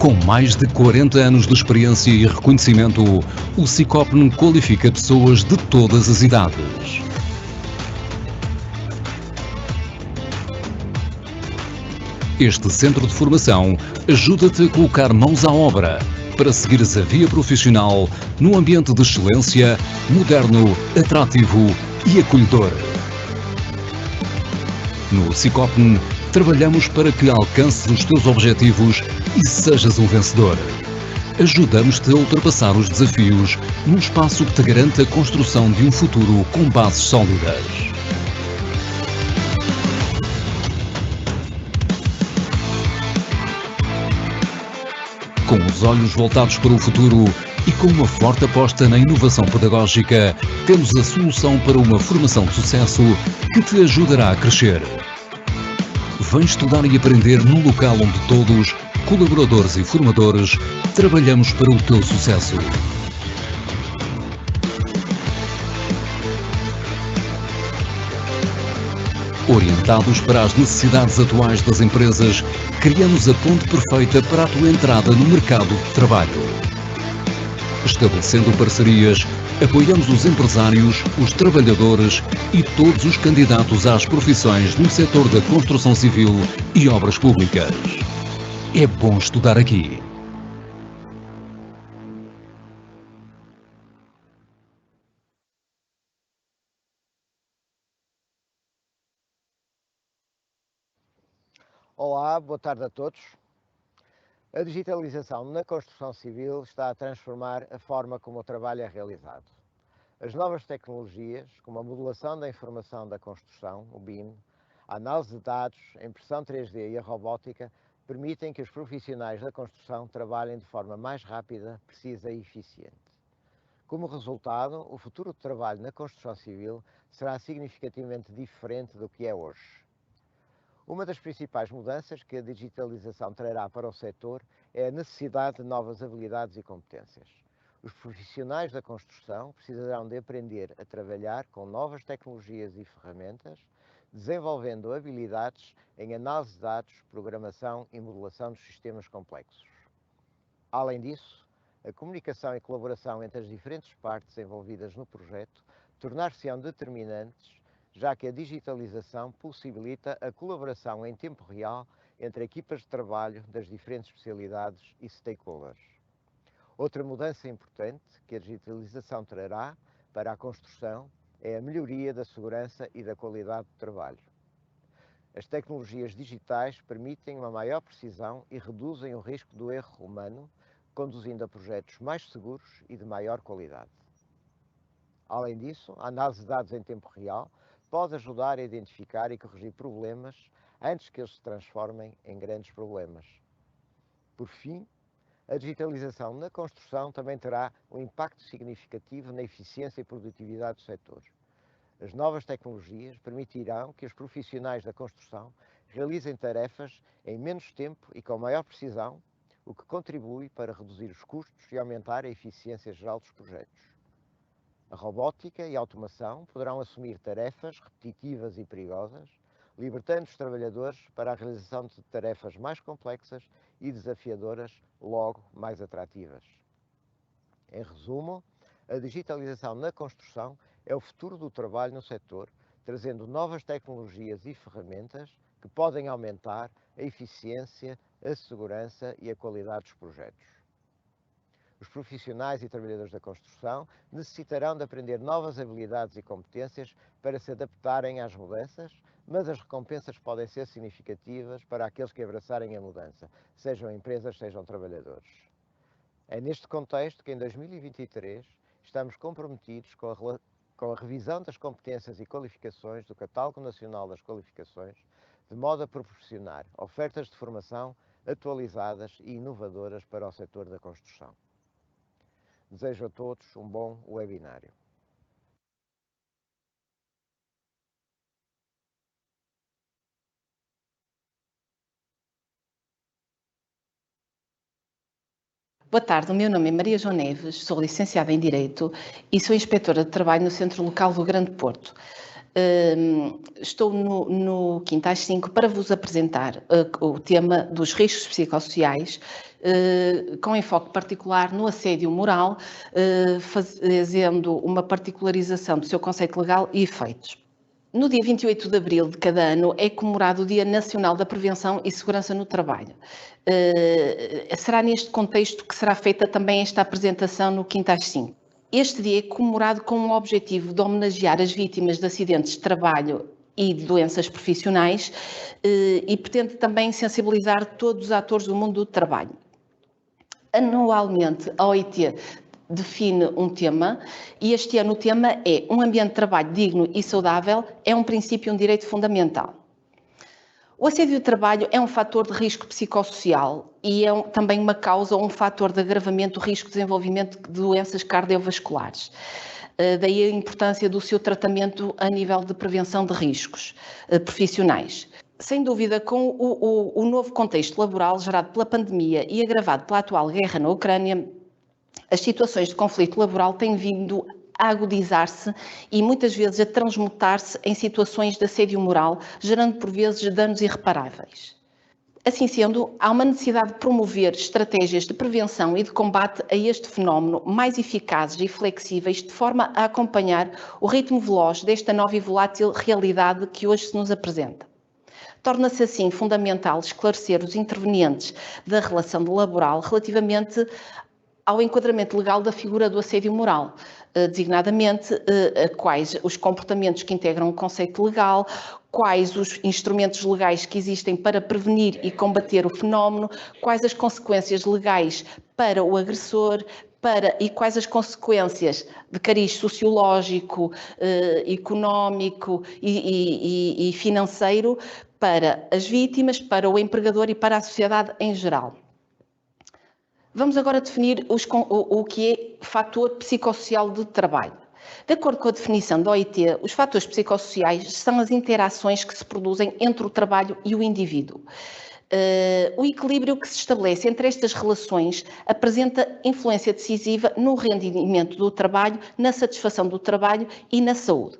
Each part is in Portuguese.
Com mais de 40 anos de experiência e reconhecimento, o Sicopn qualifica pessoas de todas as idades. Este centro de formação ajuda-te a colocar mãos à obra para seguires a via profissional num ambiente de excelência, moderno, atrativo e acolhedor. No Sicopn, trabalhamos para que alcances os teus objetivos e sejas um vencedor. Ajudamos-te a ultrapassar os desafios num espaço que te garante a construção de um futuro com bases sólidas. Com os olhos voltados para o futuro e com uma forte aposta na inovação pedagógica, temos a solução para uma formação de sucesso que te ajudará a crescer. Vem estudar e aprender num local onde todos, colaboradores e formadores, trabalhamos para o teu sucesso. Orientados para as necessidades atuais das empresas, criamos a ponte perfeita para a tua entrada no mercado de trabalho. Estabelecendo parcerias, apoiamos os empresários, os trabalhadores e todos os candidatos às profissões no setor da construção civil e obras públicas. É bom estudar aqui. Olá, boa tarde a todos. A digitalização na construção civil está a transformar a forma como o trabalho é realizado. As novas tecnologias, como a modelação da informação da construção, o BIM, a análise de dados, a impressão 3D e a robótica, permitem que os profissionais da construção trabalhem de forma mais rápida, precisa e eficiente. Como resultado, o futuro do trabalho na construção civil será significativamente diferente do que é hoje. Uma das principais mudanças que a digitalização trará para o setor é a necessidade de novas habilidades e competências. Os profissionais da construção precisarão de aprender a trabalhar com novas tecnologias e ferramentas, desenvolvendo habilidades em análise de dados, programação e modelação dos sistemas complexos. Além disso, a comunicação e colaboração entre as diferentes partes envolvidas no projeto tornar-se-ão determinantes, já que a digitalização possibilita a colaboração em tempo real entre equipas de trabalho das diferentes especialidades e stakeholders. Outra mudança importante que a digitalização trará para a construção é a melhoria da segurança e da qualidade do trabalho. As tecnologias digitais permitem uma maior precisão e reduzem o risco do erro humano, conduzindo a projetos mais seguros e de maior qualidade. Além disso, a análise de dados em tempo real pode ajudar a identificar e corrigir problemas antes que eles se transformem em grandes problemas. Por fim, a digitalização na construção também terá um impacto significativo na eficiência e produtividade do setor. As novas tecnologias permitirão que os profissionais da construção realizem tarefas em menos tempo e com maior precisão, o que contribui para reduzir os custos e aumentar a eficiência geral dos projetos. A robótica e a automação poderão assumir tarefas repetitivas e perigosas, libertando os trabalhadores para a realização de tarefas mais complexas e desafiadoras, logo mais atrativas. Em resumo, a digitalização na construção é o futuro do trabalho no setor, trazendo novas tecnologias e ferramentas que podem aumentar a eficiência, a segurança e a qualidade dos projetos. Os profissionais e trabalhadores da construção necessitarão de aprender novas habilidades e competências para se adaptarem às mudanças, mas as recompensas podem ser significativas para aqueles que abraçarem a mudança, sejam empresas, sejam trabalhadores. É neste contexto que em 2023 estamos comprometidos com a revisão das competências e qualificações do Catálogo Nacional das Qualificações, de modo a proporcionar ofertas de formação atualizadas e inovadoras para o setor da construção. Desejo a todos um bom webinário. Boa tarde, o meu nome é Maria João Neves, sou licenciada em Direito e sou inspetora de trabalho no Centro Local do Grande Porto. Estou no Quinta às 5 para vos apresentar o tema dos riscos psicossociais, com enfoque particular no assédio moral, fazendo uma particularização do seu conceito legal e efeitos. No dia 28 de abril de cada ano é comemorado o Dia Nacional da Prevenção e Segurança no Trabalho. Será neste contexto que será feita também esta apresentação no Quinta às 5. Este dia é comemorado com o objetivo de homenagear as vítimas de acidentes de trabalho e de doenças profissionais e pretende também sensibilizar todos os atores do mundo do trabalho. Anualmente, a OIT define um tema e este ano o tema é um ambiente de trabalho digno e saudável é um princípio e um direito fundamental. O assédio de trabalho é um fator de risco psicossocial e é também uma causa ou um fator de agravamento do risco de desenvolvimento de doenças cardiovasculares. Daí a importância do seu tratamento a nível de prevenção de riscos profissionais. Sem dúvida, com o novo contexto laboral gerado pela pandemia e agravado pela atual guerra na Ucrânia, as situações de conflito laboral têm vindo a agudizar-se e muitas vezes a transmutar-se em situações de assédio moral, gerando por vezes danos irreparáveis. Assim sendo, há uma necessidade de promover estratégias de prevenção e de combate a este fenómeno mais eficazes e flexíveis, de forma a acompanhar o ritmo veloz desta nova e volátil realidade que hoje se nos apresenta. Torna-se assim fundamental esclarecer os intervenientes da relação laboral relativamente ao enquadramento legal da figura do assédio moral, designadamente quais os comportamentos que integram o conceito legal, quais os instrumentos legais que existem para prevenir e combater o fenómeno, quais as consequências legais para o agressor, e quais as consequências de cariz sociológico, económico e financeiro para as vítimas, para o empregador e para a sociedade em geral. Vamos agora definir o que é fator psicossocial do trabalho. De acordo com a definição da OIT, os fatores psicossociais são as interações que se produzem entre o trabalho e o indivíduo. O equilíbrio que se estabelece entre estas relações apresenta influência decisiva no rendimento do trabalho, na satisfação do trabalho e na saúde.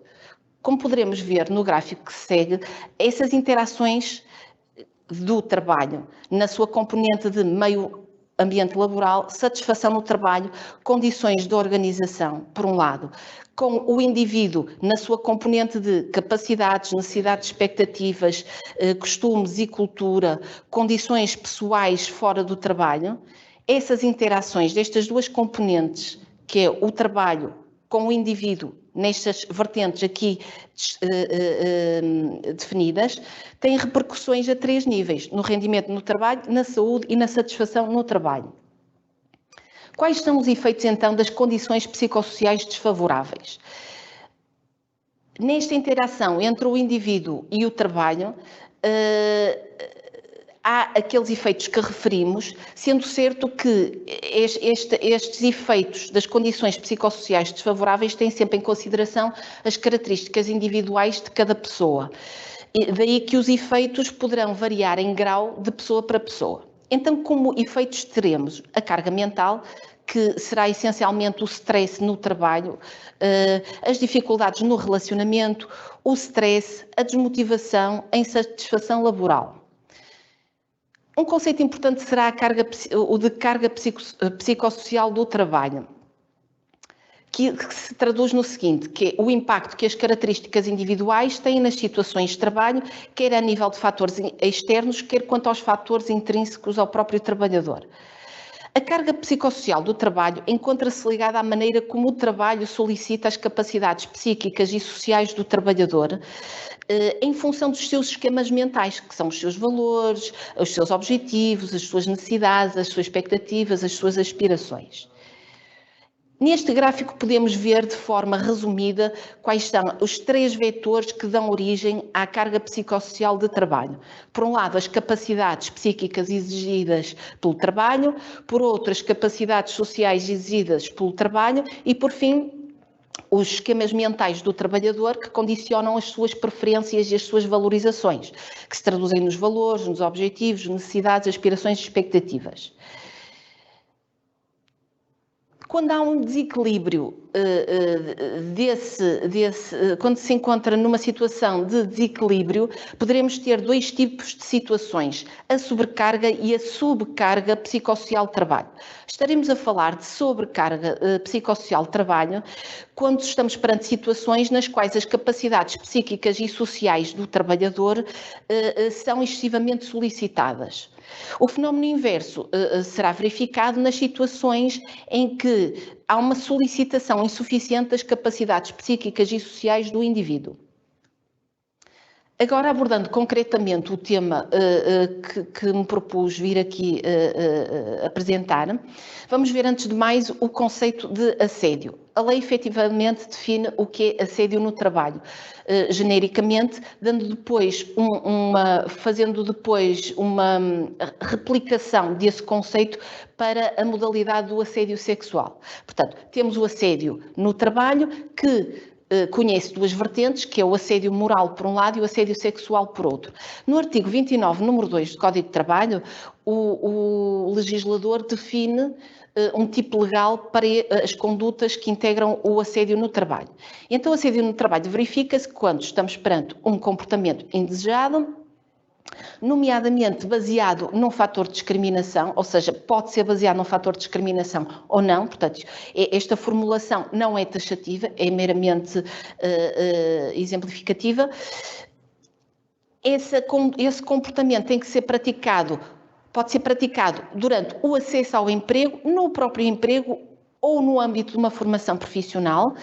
Como poderemos ver no gráfico que segue, essas interações do trabalho, na sua componente de meio ambiente laboral, satisfação no trabalho, condições de organização, por um lado, com o indivíduo na sua componente de capacidades, necessidades, expectativas, costumes e cultura, condições pessoais fora do trabalho, essas interações destas duas componentes, que é o trabalho com o indivíduo, nestas vertentes aqui definidas, têm repercussões a 3 níveis, no rendimento no trabalho, na saúde e na satisfação no trabalho. Quais são os efeitos, então, das condições psicossociais desfavoráveis? Nesta interação entre o indivíduo e o trabalho, há aqueles efeitos que referimos, sendo certo que estes efeitos das condições psicossociais desfavoráveis têm sempre em consideração as características individuais de cada pessoa. Daí que os efeitos poderão variar em grau de pessoa para pessoa. Então, como efeitos teremos a carga mental, que será essencialmente o stress no trabalho, as dificuldades no relacionamento, o stress, a desmotivação, a insatisfação laboral. Um conceito importante será o de carga psicossocial do trabalho, que se traduz no seguinte, que é o impacto que as características individuais têm nas situações de trabalho, quer a nível de fatores externos, quer quanto aos fatores intrínsecos ao próprio trabalhador. A carga psicossocial do trabalho encontra-se ligada à maneira como o trabalho solicita as capacidades psíquicas e sociais do trabalhador, em função dos seus esquemas mentais, que são os seus valores, os seus objetivos, as suas necessidades, as suas expectativas, as suas aspirações. Neste gráfico podemos ver de forma resumida quais são os 3 vetores que dão origem à carga psicossocial de trabalho. Por um lado, as capacidades psíquicas exigidas pelo trabalho, por outro, as capacidades sociais exigidas pelo trabalho e, por fim, os esquemas mentais do trabalhador que condicionam as suas preferências e as suas valorizações, que se traduzem nos valores, nos objetivos, necessidades, aspirações e expectativas. Quando há um desequilíbrio quando se encontra numa situação de desequilíbrio, poderemos ter dois tipos de situações, a sobrecarga e a subcarga psicossocial de trabalho. Estaremos a falar de sobrecarga psicossocial de trabalho quando estamos perante situações nas quais as capacidades psíquicas e sociais do trabalhador são excessivamente solicitadas. O fenómeno inverso será verificado nas situações em que há uma solicitação insuficiente das capacidades psíquicas e sociais do indivíduo. Agora, abordando concretamente o tema que me propus vir aqui apresentar, vamos ver antes de mais o conceito de assédio. A lei efetivamente define o que é assédio no trabalho, genericamente, fazendo depois uma replicação desse conceito para a modalidade do assédio sexual. Portanto, temos o assédio no trabalho que conhece duas vertentes, que é o assédio moral por um lado e o assédio sexual por outro. No artigo 29, número 2 do Código de Trabalho, o legislador define um tipo legal para as condutas que integram o assédio no trabalho. Então, o assédio no trabalho verifica-se quando estamos perante um comportamento indesejado, nomeadamente baseado num fator de discriminação, ou seja, pode ser baseado num fator de discriminação ou não, portanto, esta formulação não é taxativa, é meramente exemplificativa. Esse comportamento tem que ser praticado, pode ser praticado durante o acesso ao emprego, no próprio emprego ou no âmbito de uma formação profissional,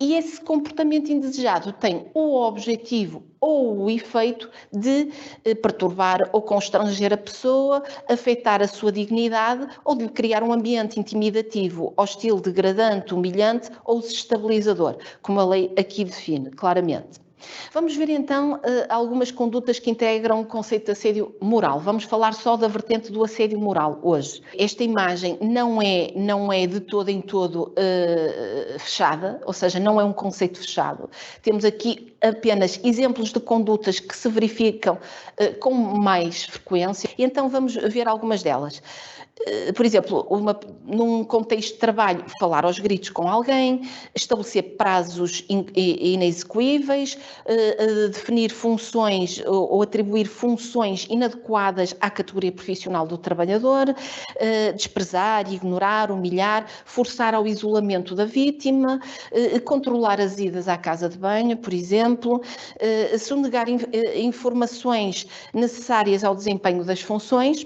e esse comportamento indesejado tem o objetivo ou o efeito de perturbar ou constranger a pessoa, afetar a sua dignidade ou de lhe criar um ambiente intimidativo, hostil, degradante, humilhante ou desestabilizador, como a lei aqui define claramente. Vamos ver então algumas condutas que integram o conceito de assédio moral. Vamos falar só da vertente do assédio moral hoje. Esta imagem não é de todo em todo fechada, ou seja, não é um conceito fechado. Temos aqui apenas exemplos de condutas que se verificam com mais frequência, e então vamos ver algumas delas. Por exemplo, num contexto de trabalho, falar aos gritos com alguém, estabelecer prazos inexequíveis, definir funções ou atribuir funções inadequadas à categoria profissional do trabalhador, desprezar, ignorar, humilhar, forçar ao isolamento da vítima, controlar as idas à casa de banho, por exemplo, sonegar informações necessárias ao desempenho das funções,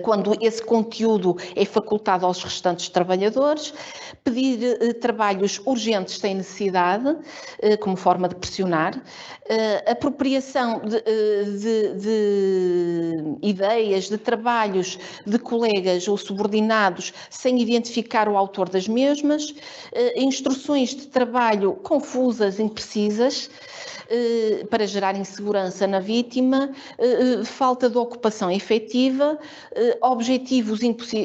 quando esse conteúdo é facultado aos restantes trabalhadores, pedir trabalhos urgentes sem necessidade, como forma de pressionar, apropriação de ideias, de trabalhos de colegas ou subordinados sem identificar o autor das mesmas, instruções de trabalho confusas, imprecisas, para gerar insegurança na vítima, falta de ocupação efetiva,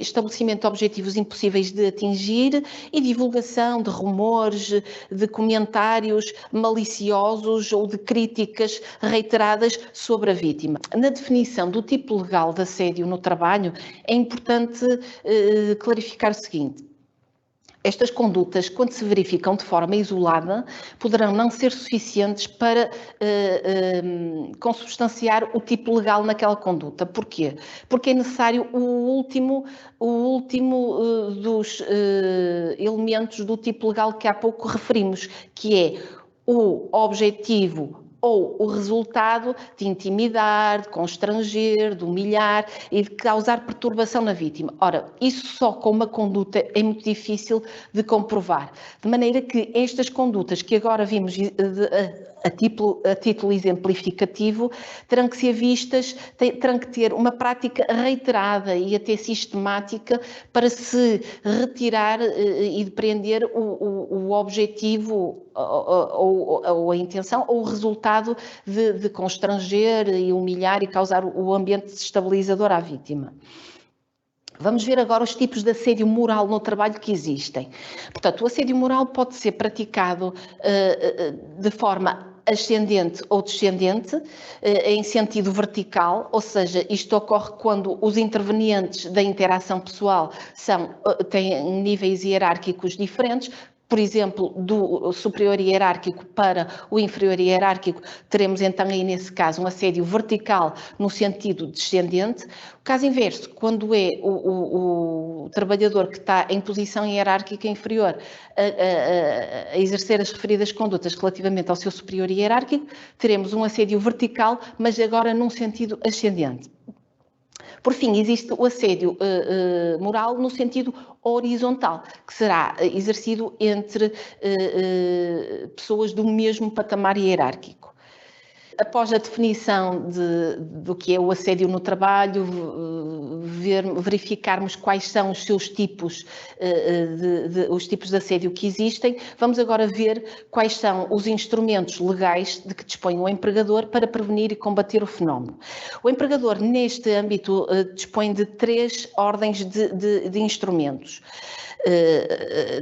estabelecimento de objetivos impossíveis de atingir e divulgação de rumores, de comentários maliciosos ou de críticas reiteradas sobre a vítima. Na definição do tipo legal de assédio no trabalho, é importante clarificar o seguinte: estas condutas, quando se verificam de forma isolada, poderão não ser suficientes para consubstanciar o tipo legal naquela conduta. Porquê? Porque é necessário o último dos elementos do tipo legal que há pouco referimos, que é o objetivo ou o resultado de intimidar, de constranger, de humilhar e de causar perturbação na vítima. Ora, isso só com uma conduta é muito difícil de comprovar. De maneira que estas condutas que agora vimos a título exemplificativo terão que ser vistas, terão que ter uma prática reiterada e até sistemática para se retirar e depreender o objetivo ou a intenção ou o resultado de constranger e humilhar e causar o ambiente desestabilizador à vítima. Vamos ver agora os tipos de assédio moral no trabalho que existem. Portanto, o assédio moral pode ser praticado de forma ascendente ou descendente, em sentido vertical, ou seja, isto ocorre quando os intervenientes da interação pessoal têm níveis hierárquicos diferentes. Por exemplo, do superior hierárquico para o inferior hierárquico, teremos então aí nesse caso um assédio vertical no sentido descendente. O caso inverso, quando é o trabalhador que está em posição hierárquica inferior a exercer as referidas condutas relativamente ao seu superior hierárquico, teremos um assédio vertical, mas agora num sentido ascendente. Por fim, existe o assédio moral no sentido horizontal, que será exercido entre pessoas do mesmo patamar hierárquico. Após a definição do que é o assédio no trabalho, verificarmos quais são os seus tipos, os tipos de assédio que existem, vamos agora ver quais são os instrumentos legais de que dispõe o empregador para prevenir e combater o fenómeno. O empregador, neste âmbito, dispõe de 3 ordens de instrumentos.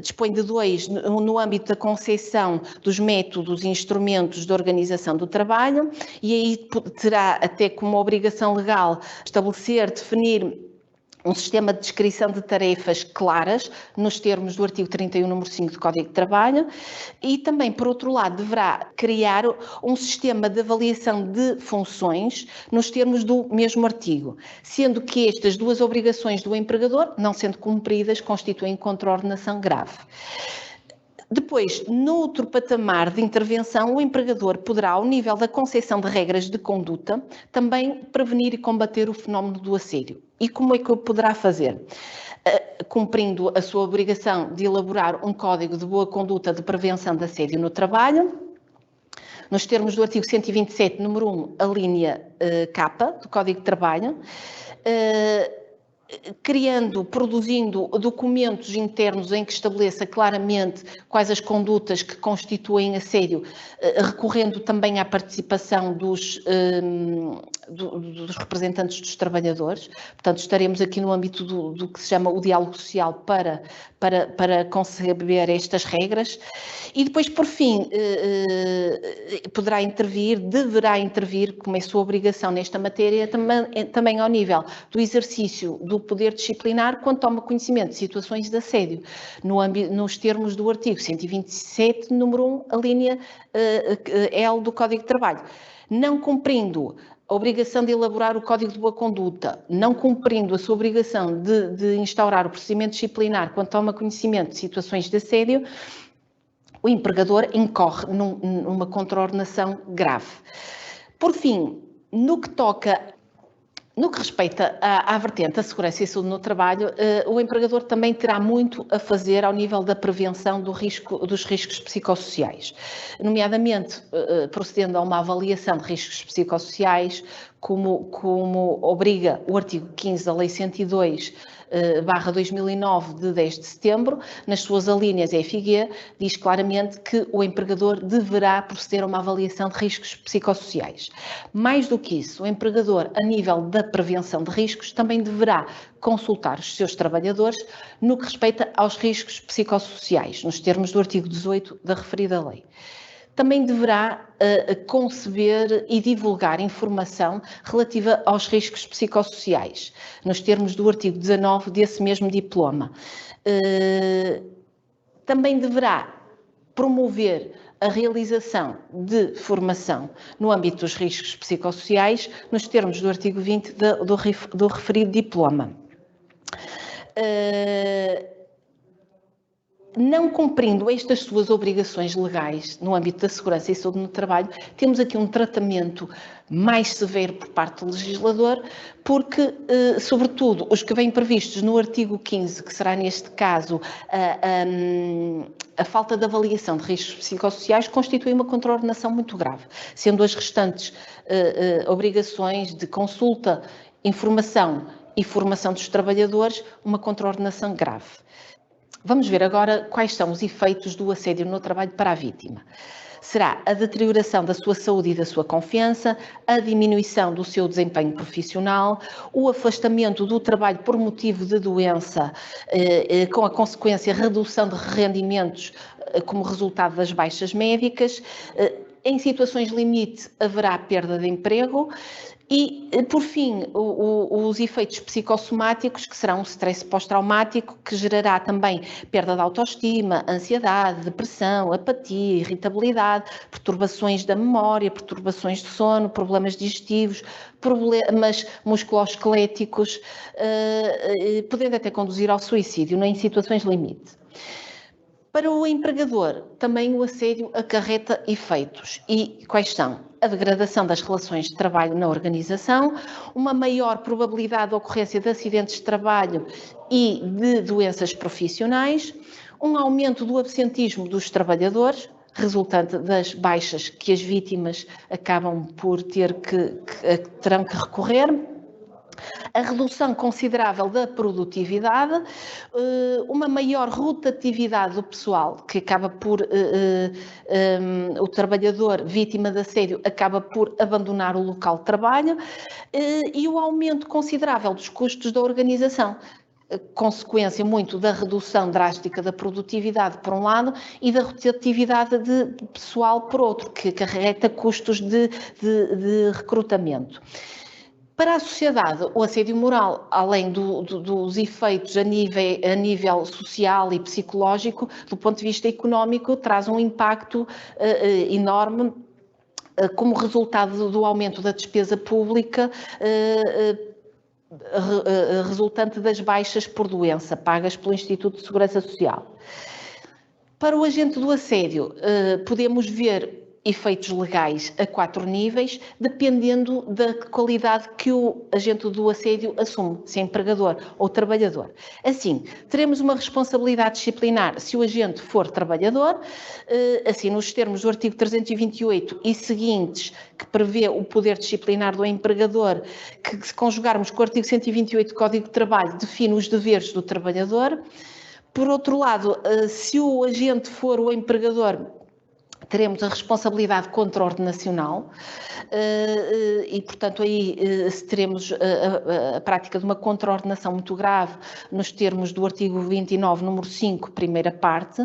Dispõe de 2 no âmbito da concepção dos métodos e instrumentos de organização do trabalho, e aí terá até como obrigação legal estabelecer, definir um sistema de descrição de tarefas claras, nos termos do artigo 31, número 5 do Código de Trabalho, e também, por outro lado, deverá criar um sistema de avaliação de funções, nos termos do mesmo artigo, sendo que estas 2 obrigações do empregador, não sendo cumpridas, constituem contraordenação grave. Depois, noutro patamar de intervenção, o empregador poderá, ao nível da concepção de regras de conduta, também prevenir e combater o fenómeno do assédio. E como é que o poderá fazer? Cumprindo a sua obrigação de elaborar um código de boa conduta de prevenção de assédio no trabalho, nos termos do artigo 127, número 1, a linha K do Código de Trabalho, produzindo documentos internos em que estabeleça claramente quais as condutas que constituem assédio, recorrendo também à participação dos representantes dos trabalhadores. Portanto, estaremos aqui no âmbito do que se chama o diálogo social para conceber estas regras. E depois, por fim, deverá intervir, como é sua obrigação nesta matéria, também ao nível do exercício do poder disciplinar quando toma conhecimento de situações de assédio, nos termos do artigo 127, número 1, a linha L do Código de Trabalho. Não cumprindo a obrigação de elaborar o Código de Boa Conduta, não cumprindo a sua obrigação de instaurar o procedimento disciplinar quando toma conhecimento de situações de assédio, o empregador incorre numa contraordenação grave. Por fim, no que respeita à vertente da segurança e saúde no trabalho, o empregador também terá muito a fazer ao nível da prevenção dos riscos psicossociais, nomeadamente procedendo a uma avaliação de riscos psicossociais, como obriga o artigo 15 da Lei 102/2009, de 10 de setembro, nas suas alíneas F e G, diz claramente que o empregador deverá proceder a uma avaliação de riscos psicossociais. Mais do que isso, o empregador, a nível da prevenção de riscos, também deverá consultar os seus trabalhadores no que respeita aos riscos psicossociais, nos termos do artigo 18 da referida lei. Também deverá conceber e divulgar informação relativa aos riscos psicossociais, nos termos do artigo 19 desse mesmo diploma. Também deverá promover a realização de formação no âmbito dos riscos psicossociais, nos termos do artigo 20 do referido diploma. Não cumprindo estas suas obrigações legais no âmbito da segurança e saúde no trabalho, temos aqui um tratamento mais severo por parte do legislador, porque, sobretudo, os que vêm previstos no artigo 15, que será neste caso a falta de avaliação de riscos psicossociais, constitui uma contraordenação muito grave, sendo as restantes obrigações de consulta, informação e formação dos trabalhadores uma contraordenação grave. Vamos ver agora quais são os efeitos do assédio no trabalho para a vítima. Será a deterioração da sua saúde e da sua confiança, a diminuição do seu desempenho profissional, o afastamento do trabalho por motivo de doença, com a consequência redução de rendimentos como resultado das baixas médicas, Em situações limite haverá perda de emprego e, por fim, os efeitos psicossomáticos, que serão o stress pós-traumático, que gerará também perda de autoestima, ansiedade, depressão, apatia, irritabilidade, perturbações da memória, perturbações de sono, problemas digestivos, problemas musculoesqueléticos, podendo até conduzir ao suicídio, em situações limite. Para o empregador, também o assédio acarreta efeitos. E quais são? A degradação das relações de trabalho na organização, uma maior probabilidade de ocorrência de acidentes de trabalho e de doenças profissionais, um aumento do absentismo dos trabalhadores, resultante das baixas que as vítimas acabam por terão que recorrer, a redução considerável da produtividade, uma maior rotatividade do pessoal, que acaba por, o trabalhador vítima de assédio acaba por abandonar o local de trabalho, e o aumento considerável dos custos da organização, consequência muito da redução drástica da produtividade, por um lado, e da rotatividade de pessoal, por outro, que acarreta custos de recrutamento. Para a sociedade, o assédio moral, além dos efeitos a nível social e psicológico, do ponto de vista económico, traz um impacto enorme como resultado do aumento da despesa pública resultante das baixas por doença pagas pelo Instituto de Segurança Social. Para o agente do assédio, podemos ver efeitos legais a 4 níveis, dependendo da qualidade que o agente do assédio assume, se é empregador ou trabalhador. Assim, teremos uma responsabilidade disciplinar se o agente for trabalhador, assim, nos termos do artigo 328 e seguintes, que prevê o poder disciplinar do empregador, que se conjugarmos com o artigo 128 do Código de Trabalho, define os deveres do trabalhador. Por outro lado, se o agente for o empregador, teremos a responsabilidade contraordenacional e, portanto, aí teremos a prática de uma contraordenação muito grave nos termos do artigo 29, número 5, primeira parte,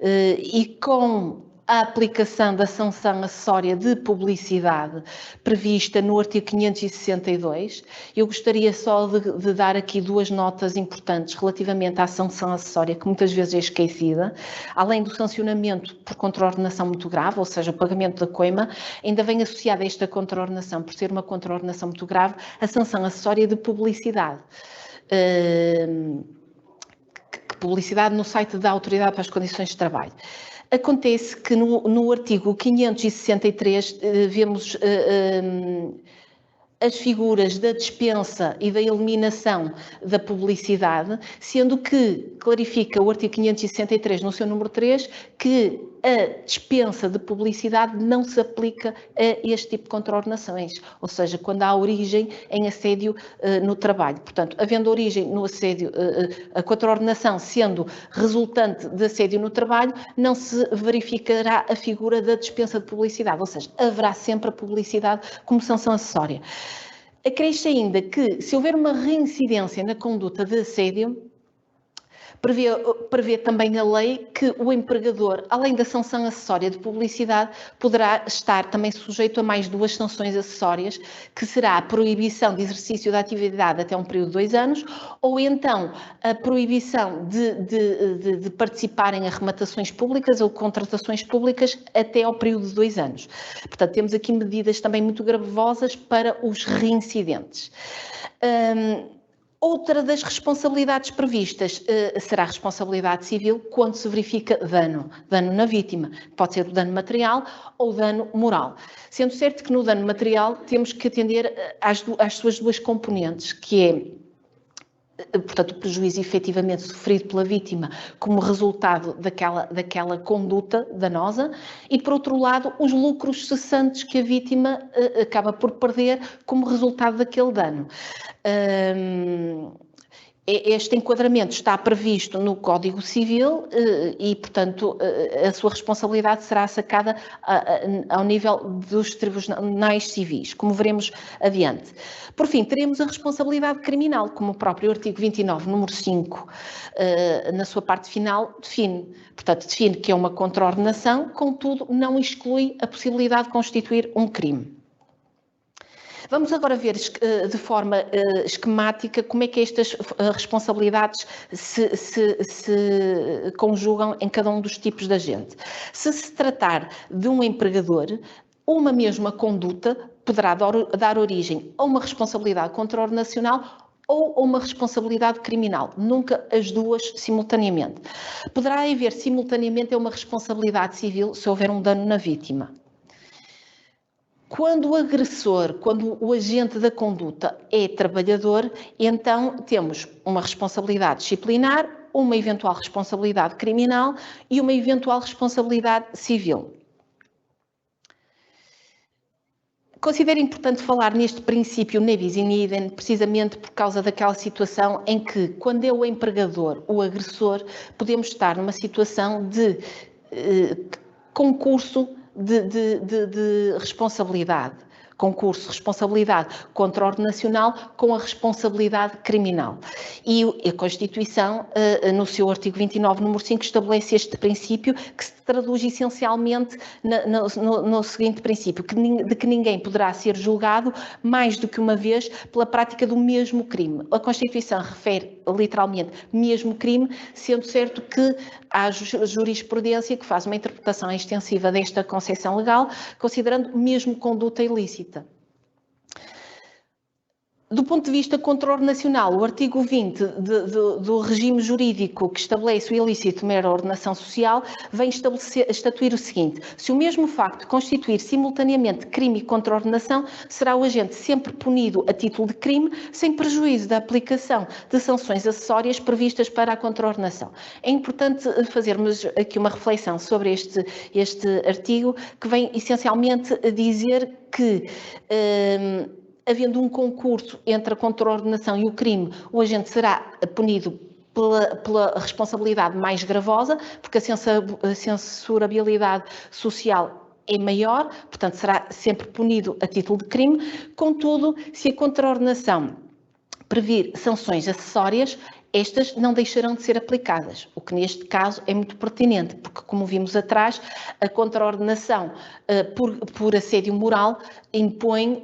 e com a aplicação da sanção acessória de publicidade prevista no artigo 562. Eu gostaria só de dar aqui 2 notas importantes relativamente à sanção acessória, que muitas vezes é esquecida. Além do sancionamento por contraordenação muito grave, ou seja, o pagamento da coima, ainda vem associada a esta contraordenação, por ser uma contraordenação muito grave, a sanção acessória de publicidade. Publicidade no site da Autoridade para as Condições de Trabalho. Acontece que no artigo 563 vemos as figuras da dispensa e da eliminação da publicidade, sendo que clarifica o artigo 563 no seu número 3 que a dispensa de publicidade não se aplica a este tipo de contraordenações, ou seja, quando há origem em assédio no trabalho. Portanto, havendo origem no assédio, a contraordenação sendo resultante de assédio no trabalho, não se verificará a figura da dispensa de publicidade, ou seja, haverá sempre a publicidade como sanção acessória. Acresce ainda que, se houver uma reincidência na conduta de assédio, prevê também a lei que o empregador, além da sanção acessória de publicidade, poderá estar também sujeito a mais 2 sanções acessórias, que será a proibição de exercício da atividade até um período de 2 anos, ou então a proibição de participar em arrematações públicas ou contratações públicas até ao período de 2 anos. Portanto, temos aqui medidas também muito gravosas para os reincidentes. Outra das responsabilidades previstas será a responsabilidade civil quando se verifica dano na vítima. Pode ser o dano material ou dano moral. Sendo certo que no dano material temos que atender às suas 2 componentes, que é, portanto, o prejuízo efetivamente sofrido pela vítima como resultado daquela conduta danosa e, por outro lado, os lucros cessantes que a vítima acaba por perder como resultado daquele dano. Este enquadramento está previsto no Código Civil e, portanto, a sua responsabilidade será sacada ao nível dos tribunais civis, como veremos adiante. Por fim, teremos a responsabilidade criminal, como o próprio artigo 29, número 5, na sua parte final, define. Portanto, define que é uma contraordenação, contudo, não exclui a possibilidade de constituir um crime. Vamos agora ver de forma esquemática como é que estas responsabilidades se conjugam em cada um dos tipos de agente. Se tratar de um empregador, uma mesma conduta poderá dar origem a uma responsabilidade contraordenacional ou a uma responsabilidade criminal, nunca as duas simultaneamente. Poderá haver simultaneamente uma responsabilidade civil se houver um dano na vítima. Quando o agressor, quando o agente da conduta é trabalhador, então temos uma responsabilidade disciplinar, uma eventual responsabilidade criminal e uma eventual responsabilidade civil. Considero importante falar neste princípio ne bis in idem, precisamente por causa daquela situação em que, quando é o empregador, o agressor, podemos estar numa situação de concurso de responsabilidade. Concurso, responsabilidade contraordenacional com a responsabilidade criminal. E a Constituição, no seu artigo 29, número 5, estabelece este princípio que se traduz essencialmente no seguinte princípio, de que ninguém poderá ser julgado mais do que uma vez pela prática do mesmo crime. A Constituição refere literalmente mesmo crime, sendo certo que há jurisprudência que faz uma interpretação extensiva desta concepção legal, considerando mesmo conduta ilícita. Do ponto de vista contraordenacional, o artigo 20 do regime jurídico que estabelece o ilícito de mera ordenação social vem estatuir o seguinte: se o mesmo facto constituir simultaneamente crime e contraordenação, será o agente sempre punido a título de crime, sem prejuízo da aplicação de sanções acessórias previstas para a contraordenação. É importante fazermos aqui uma reflexão sobre este artigo, que vem essencialmente a dizer que havendo um concurso entre a contraordenação e o crime, o agente será punido pela responsabilidade mais gravosa, porque a censurabilidade social é maior, portanto será sempre punido a título de crime. Contudo, se a contraordenação previr sanções acessórias, estas não deixarão de ser aplicadas, o que neste caso é muito pertinente, porque, como vimos atrás, a contraordenação por assédio moral impõe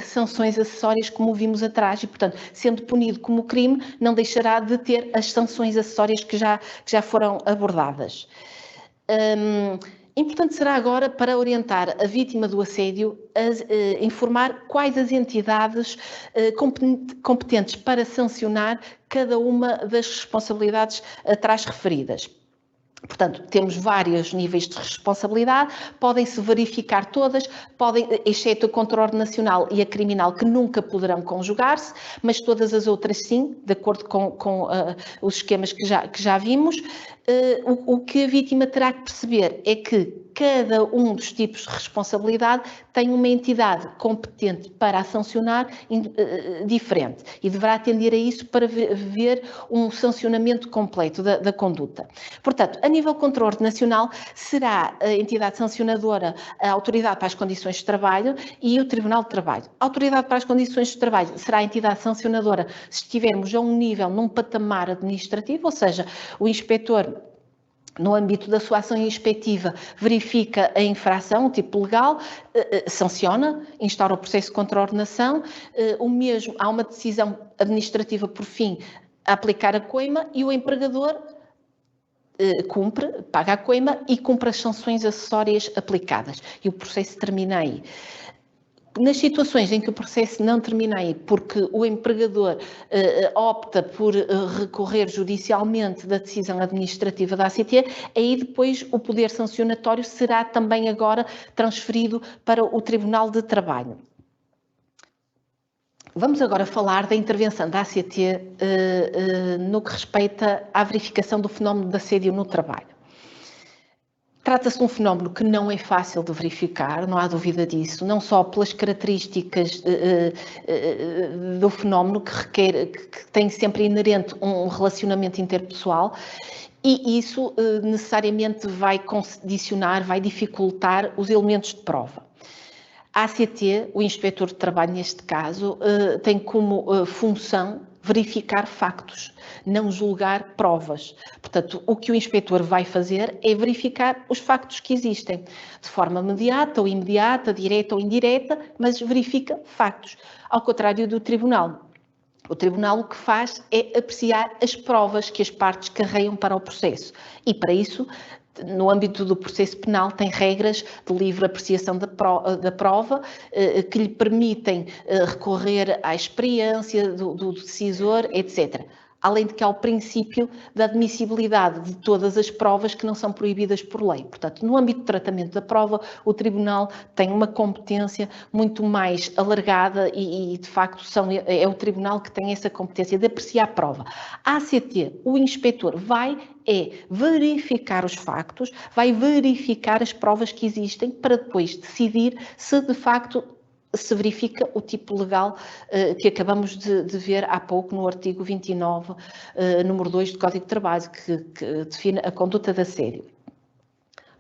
sanções acessórias, como vimos atrás, e, portanto, sendo punido como crime, não deixará de ter as sanções acessórias que já foram abordadas. Importante será agora, para orientar a vítima do assédio, informar quais as entidades competentes para sancionar cada uma das responsabilidades atrás referidas. Portanto, temos vários níveis de responsabilidade, podem-se verificar todas, exceto a contraordenacional e a criminal, que nunca poderão conjugar-se, mas todas as outras sim, de acordo com os esquemas que já vimos. O que a vítima terá que perceber é que cada um dos tipos de responsabilidade tem uma entidade competente para a sancionar diferente e deverá atender a isso para ver um sancionamento completo da conduta. Portanto, a nível contraordenacional, será a entidade sancionadora a Autoridade para as Condições de Trabalho e o Tribunal de Trabalho. A Autoridade para as Condições de Trabalho será a entidade sancionadora se estivermos a um nível, num patamar administrativo, ou seja, o inspetor, no âmbito da sua ação inspectiva, verifica a infração, o tipo legal, sanciona, instaura o processo de contraordenação, o mesmo, há uma decisão administrativa por fim a aplicar a coima e o empregador cumpre, paga a coima e cumpre as sanções acessórias aplicadas e o processo termina aí. Nas situações em que o processo não termina aí, porque o empregador opta por recorrer judicialmente da decisão administrativa da ACT, aí depois o poder sancionatório será também agora transferido para o Tribunal de Trabalho. Vamos agora falar da intervenção da ACT no que respeita à verificação do fenómeno de assédio no trabalho. Trata-se de um fenómeno que não é fácil de verificar, não há dúvida disso, não só pelas características do fenómeno que tem sempre inerente um relacionamento interpessoal, e isso necessariamente vai condicionar, vai dificultar os elementos de prova. A ACT, o inspetor de trabalho neste caso, tem como função verificar factos, não julgar provas. Portanto, o que o inspetor vai fazer é verificar os factos que existem, de forma imediata ou imediata, direta ou indireta, mas verifica factos. Ao contrário do tribunal. O tribunal o que faz é apreciar as provas que as partes carregam para o processo. E para isso, no âmbito do processo penal, tem regras de livre apreciação da prova que lhe permitem recorrer à experiência do decisor, etc. Além de que há o princípio da admissibilidade de todas as provas que não são proibidas por lei. Portanto, no âmbito do tratamento da prova, o tribunal tem uma competência muito mais alargada e de facto, é o tribunal que tem essa competência de apreciar a prova. A ACT, o inspetor, vai verificar os factos, vai verificar as provas que existem para depois decidir se de facto se verifica o tipo legal que acabamos de ver há pouco no artigo 29, número 2 do Código de Trabalho, que define a conduta de assédio.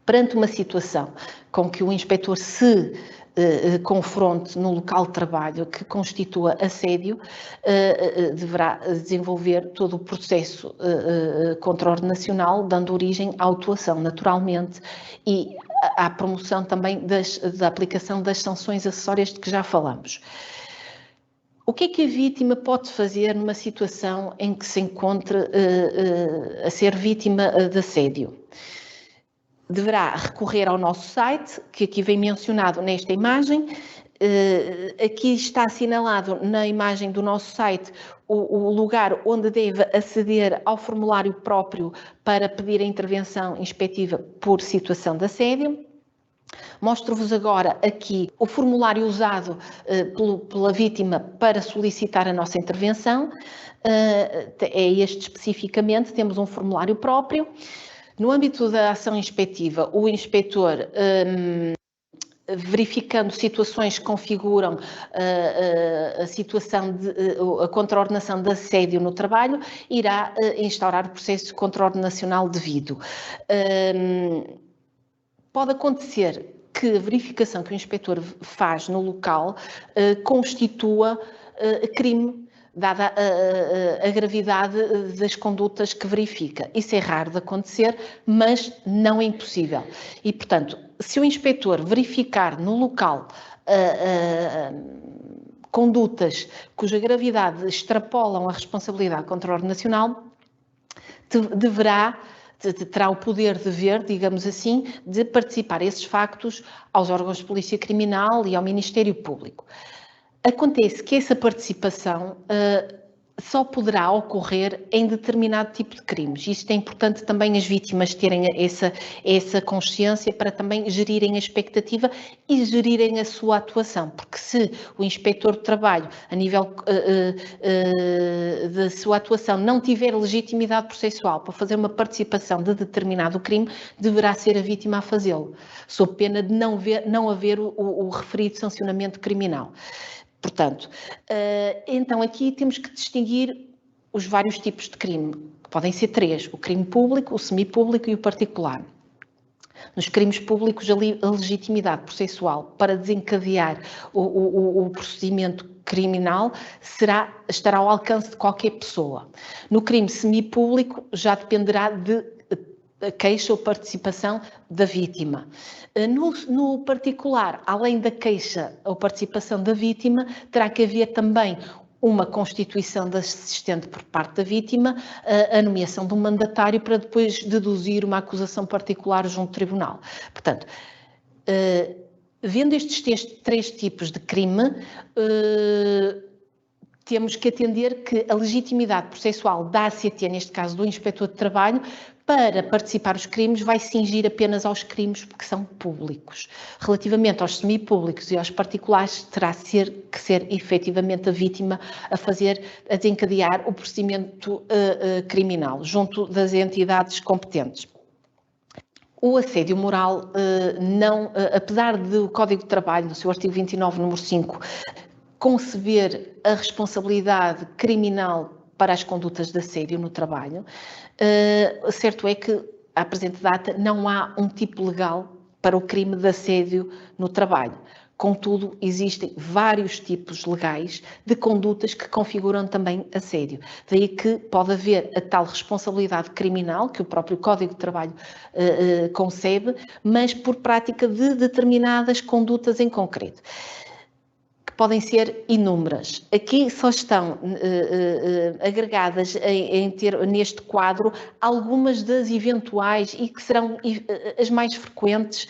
Perante uma situação com que o inspetor se confronte no local de trabalho que constitua assédio, deverá desenvolver todo o processo contraordenacional, dando origem à autuação, naturalmente, e à promoção também da aplicação das sanções acessórias de que já falamos. O que é que a vítima pode fazer numa situação em que se encontre a ser vítima de assédio? Deverá recorrer ao nosso site, que aqui vem mencionado nesta imagem. Aqui está assinalado na imagem do nosso site o lugar onde deve aceder ao formulário próprio para pedir a intervenção inspectiva por situação de assédio. Mostro-vos agora aqui o formulário usado pela vítima para solicitar a nossa intervenção. É este especificamente, temos um formulário próprio. No âmbito da ação inspectiva, o inspetor, verificando situações que configuram a situação a contraordenação de assédio no trabalho, irá instaurar o processo contraordenacional devido. Pode acontecer que a verificação que o inspetor faz no local constitua crime, dada a gravidade das condutas que verifica. Isso é raro de acontecer, mas não é impossível. E, portanto, se o inspetor verificar no local condutas cuja gravidade extrapolam a responsabilidade contraordenacional, terá o poder de ver, digamos assim, de participar esses factos aos órgãos de polícia criminal e ao Ministério Público. Acontece que essa participação só poderá ocorrer em determinado tipo de crimes. Isto é importante também as vítimas terem essa consciência para também gerirem a expectativa e gerirem a sua atuação, porque se o inspetor de trabalho, a nível da sua atuação, não tiver legitimidade processual para fazer uma participação de determinado crime, deverá ser a vítima a fazê-lo, sob pena de não haver o referido sancionamento criminal. Portanto, então aqui temos que distinguir os vários tipos de crime, que podem ser três: o crime público, o semipúblico e o particular. Nos crimes públicos, a legitimidade processual para desencadear o procedimento criminal estará ao alcance de qualquer pessoa. No crime semipúblico, já dependerá de a queixa ou participação da vítima. No particular, além da queixa ou participação da vítima, terá que haver também uma constituição de assistente por parte da vítima, a nomeação de um mandatário para depois deduzir uma acusação particular junto ao tribunal. Portanto, vendo estes três tipos de crime, temos que atender que a legitimidade processual da ACT, neste caso do inspetor de trabalho, para participar dos crimes, vai cingir apenas aos crimes que são públicos. Relativamente aos semipúblicos e aos particulares, terá que ser efetivamente a vítima a desencadear o procedimento criminal, junto das entidades competentes. O assédio moral, apesar do Código de Trabalho, no seu artigo 29, número 5, conceber a responsabilidade criminal para as condutas de assédio no trabalho, certo é que, à presente data, não há um tipo legal para o crime de assédio no trabalho. Contudo, existem vários tipos legais de condutas que configuram também assédio. Daí que pode haver a tal responsabilidade criminal que o próprio Código de Trabalho concebe, mas por prática de determinadas condutas em concreto, que podem ser inúmeras. Aqui só estão agregadas neste quadro algumas das eventuais e que serão as mais frequentes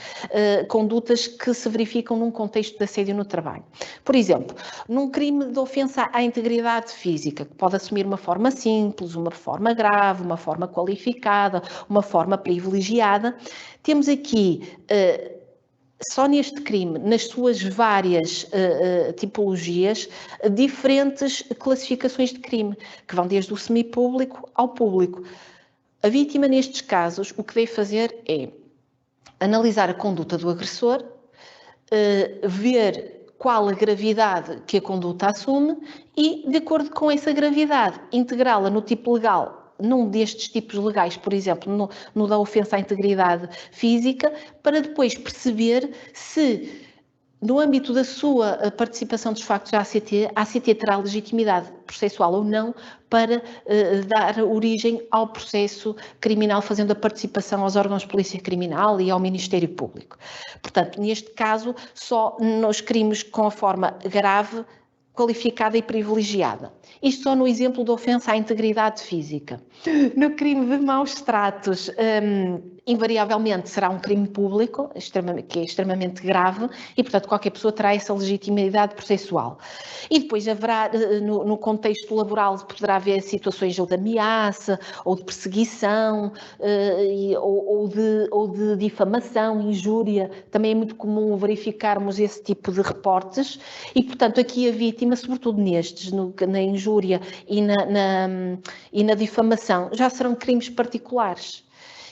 condutas que se verificam num contexto de assédio no trabalho. Por exemplo, num crime de ofensa à integridade física, que pode assumir uma forma simples, uma forma grave, uma forma qualificada, uma forma privilegiada, temos aqui só neste crime, nas suas várias tipologias, diferentes classificações de crime, que vão desde o semipúblico ao público. A vítima, nestes casos, o que deve fazer é analisar a conduta do agressor, ver qual a gravidade que a conduta assume e, de acordo com essa gravidade, integrá-la no tipo legal, num destes tipos legais, por exemplo, no da ofensa à integridade física, para depois perceber se, no âmbito da sua participação dos factos da ACT, a ACT terá legitimidade processual ou não para dar origem ao processo criminal, fazendo a participação aos órgãos de polícia criminal e ao Ministério Público. Portanto, neste caso, só nos crimes com a forma grave, qualificada e privilegiada. Isto só no exemplo da ofensa à integridade física. No crime de maus tratos, invariavelmente será um crime público, que é extremamente grave, e, portanto, qualquer pessoa terá essa legitimidade processual. E depois haverá, no contexto laboral, poderá haver situações ou de ameaça, ou de perseguição, ou de difamação, injúria. Também é muito comum verificarmos esse tipo de reportes, e, portanto, aqui a vítima, sobretudo nestes, na injúria e na difamação, já serão crimes particulares.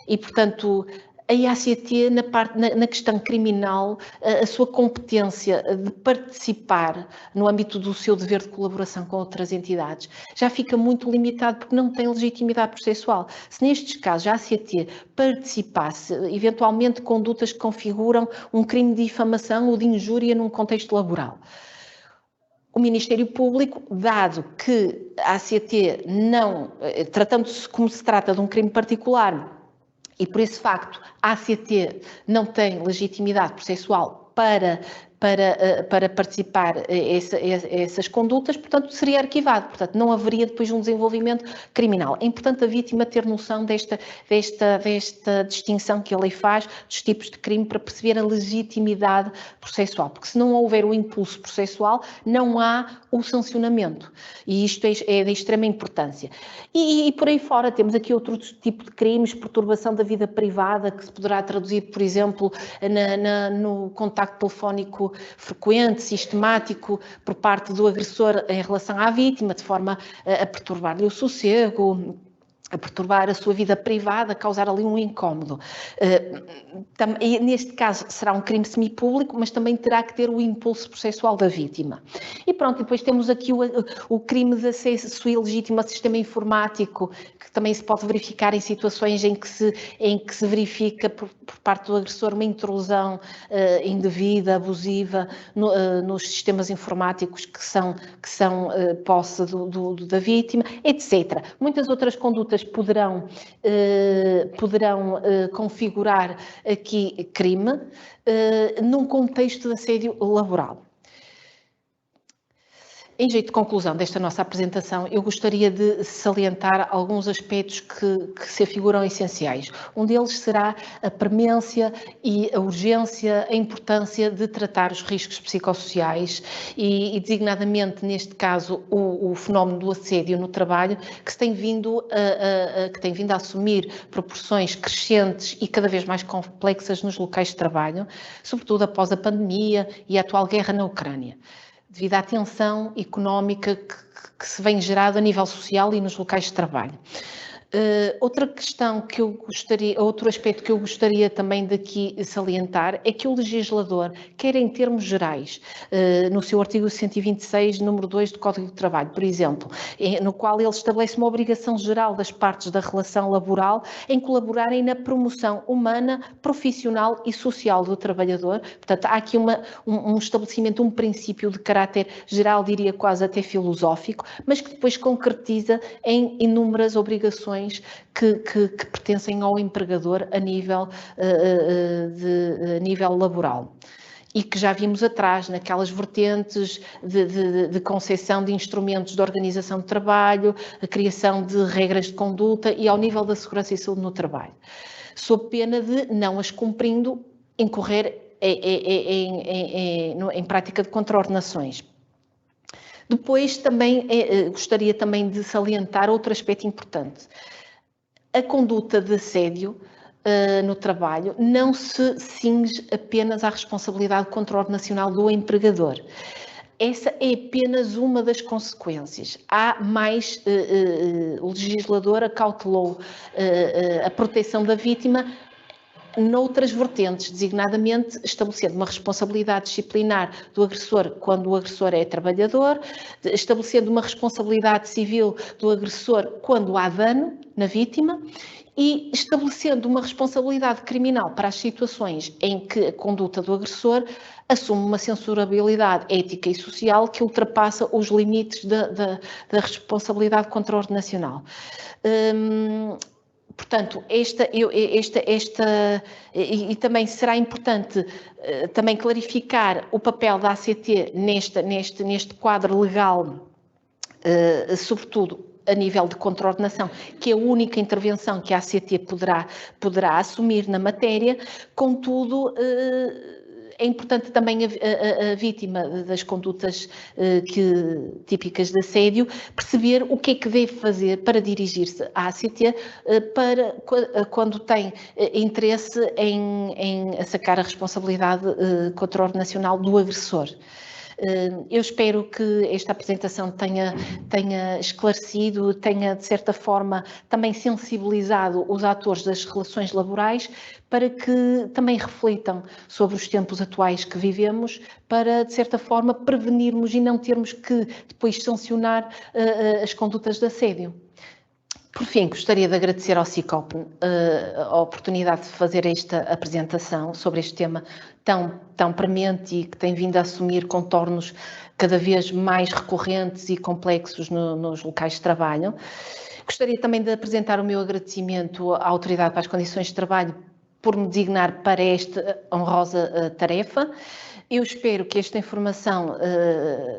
E, portanto, a IACT, na questão criminal, a sua competência de participar no âmbito do seu dever de colaboração com outras entidades já fica muito limitado porque não tem legitimidade processual. Se nestes casos a IACT participasse, eventualmente, condutas que configuram um crime de difamação ou de injúria num contexto laboral, o Ministério Público, dado que a ACT não, tratando-se como se trata de um crime particular, e por esse facto a ACT não tem legitimidade processual para participar essas condutas, portanto, seria arquivado. Portanto, não haveria depois um desenvolvimento criminal. É importante a vítima ter noção desta distinção que a lei faz dos tipos de crime para perceber a legitimidade processual, porque se não houver o impulso processual, não há o sancionamento. E isto é de extrema importância. E por aí fora temos aqui outro tipo de crimes, perturbação da vida privada, que se poderá traduzir, por exemplo, no contacto telefónico frequente, sistemático, por parte do agressor em relação à vítima, de forma a perturbar-lhe o sossego, a perturbar a sua vida privada, a causar ali um incómodo. E neste caso será um crime semipúblico, mas também terá que ter o impulso processual da vítima. E pronto, depois temos aqui o crime de acesso ilegítimo ao sistema informático, que também se pode verificar em situações em que se verifica por parte do agressor uma intrusão indevida, abusiva nos sistemas informáticos que são posse da vítima, etc. Muitas outras condutas poderão configurar aqui crime num contexto de assédio laboral. Em jeito de conclusão desta nossa apresentação, eu gostaria de salientar alguns aspectos que se afiguram essenciais. Um deles será a premência e a urgência, a importância de tratar os riscos psicossociais e designadamente, neste caso, o fenómeno do assédio no trabalho, que tem vindo a assumir proporções crescentes e cada vez mais complexas nos locais de trabalho, sobretudo após a pandemia e a atual guerra na Ucrânia, devido à tensão económica que se vem gerado a nível social e nos locais de trabalho. Outra questão que eu gostaria, outro aspecto que eu gostaria também de aqui salientar é que o legislador, quer em termos gerais, no seu artigo 126, número 2 do Código de Trabalho, por exemplo, no qual ele estabelece uma obrigação geral das partes da relação laboral em colaborarem na promoção humana, profissional e social do trabalhador. Portanto, há aqui um estabelecimento, um princípio de caráter geral, diria quase até filosófico, mas que depois concretiza em inúmeras obrigações que pertencem ao empregador a nível laboral. E que já vimos atrás, naquelas vertentes de concepção de instrumentos de organização de trabalho, a criação de regras de conduta e ao nível da segurança e saúde no trabalho. Sob pena de, não as cumprindo, incorrer em prática de contraordenações. Depois também gostaria também de salientar outro aspecto importante. A conduta de assédio no trabalho não se cinge apenas à responsabilidade contraordenacional do empregador. Essa é apenas uma das consequências. Há mais, o legislador acautelou a proteção da vítima noutras vertentes, designadamente estabelecendo uma responsabilidade disciplinar do agressor quando o agressor é trabalhador, estabelecendo uma responsabilidade civil do agressor quando há dano na vítima e estabelecendo uma responsabilidade criminal para as situações em que a conduta do agressor assume uma censurabilidade ética e social que ultrapassa os limites da responsabilidade contraordenacional. Portanto, e também será importante também clarificar o papel da ACT neste quadro legal, sobretudo a nível de contraordenação, que é a única intervenção que a ACT poderá assumir na matéria. Contudo, é importante também a vítima das condutas típicas de assédio perceber o que é que deve fazer para dirigir-se à ACT quando tem interesse em sacar a responsabilidade contraordenacional do agressor. Eu espero que esta apresentação tenha esclarecido, tenha de certa forma também sensibilizado os atores das relações laborais para que também reflitam sobre os tempos atuais que vivemos, para de certa forma prevenirmos e não termos que depois sancionar as condutas de assédio. Por fim, gostaria de agradecer ao CICOP a oportunidade de fazer esta apresentação sobre este tema tão premente e que tem vindo a assumir contornos cada vez mais recorrentes e complexos nos locais de trabalho. Gostaria também de apresentar o meu agradecimento à Autoridade para as Condições de Trabalho por me designar para esta honrosa tarefa. Eu espero que esta informação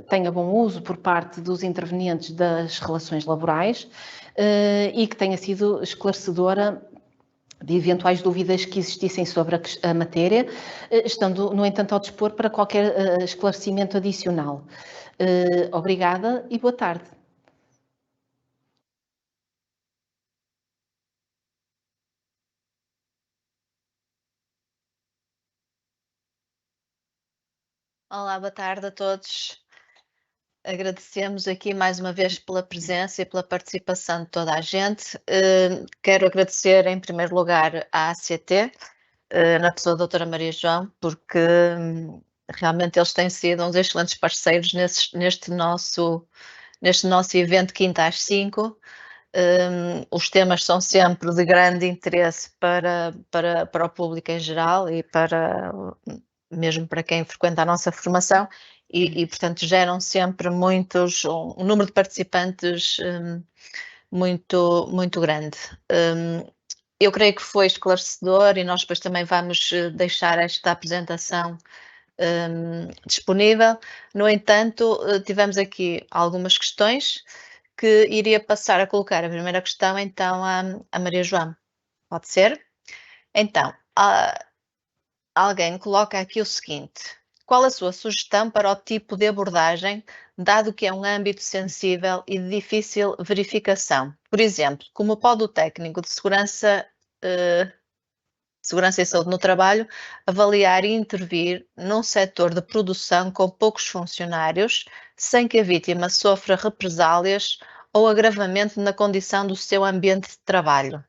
tenha bom uso por parte dos intervenientes das relações laborais e que tenha sido esclarecedora de eventuais dúvidas que existissem sobre a matéria, estando, no entanto, ao dispor para qualquer esclarecimento adicional. Obrigada e boa tarde. Olá, boa tarde a todos. Agradecemos aqui mais uma vez pela presença e pela participação de toda a gente. Quero agradecer em primeiro lugar à ACT, na pessoa da doutora Maria João, porque realmente eles têm sido uns excelentes parceiros neste nosso evento quinta às 5. Os temas são sempre de grande interesse para o público em geral e mesmo para quem frequenta a nossa formação e portanto, geram sempre um número de participantes muito grande. Eu creio que foi esclarecedor e nós depois também vamos deixar esta apresentação disponível. No entanto, tivemos aqui algumas questões que iria passar a colocar a primeira questão, então, à Maria João. Pode ser? Então, alguém coloca aqui o seguinte: qual a sua sugestão para o tipo de abordagem, dado que é um âmbito sensível e de difícil verificação? Por exemplo, como pode o técnico de segurança e saúde no trabalho avaliar e intervir num setor de produção com poucos funcionários, sem que a vítima sofra represálias ou agravamento na condição do seu ambiente de trabalho?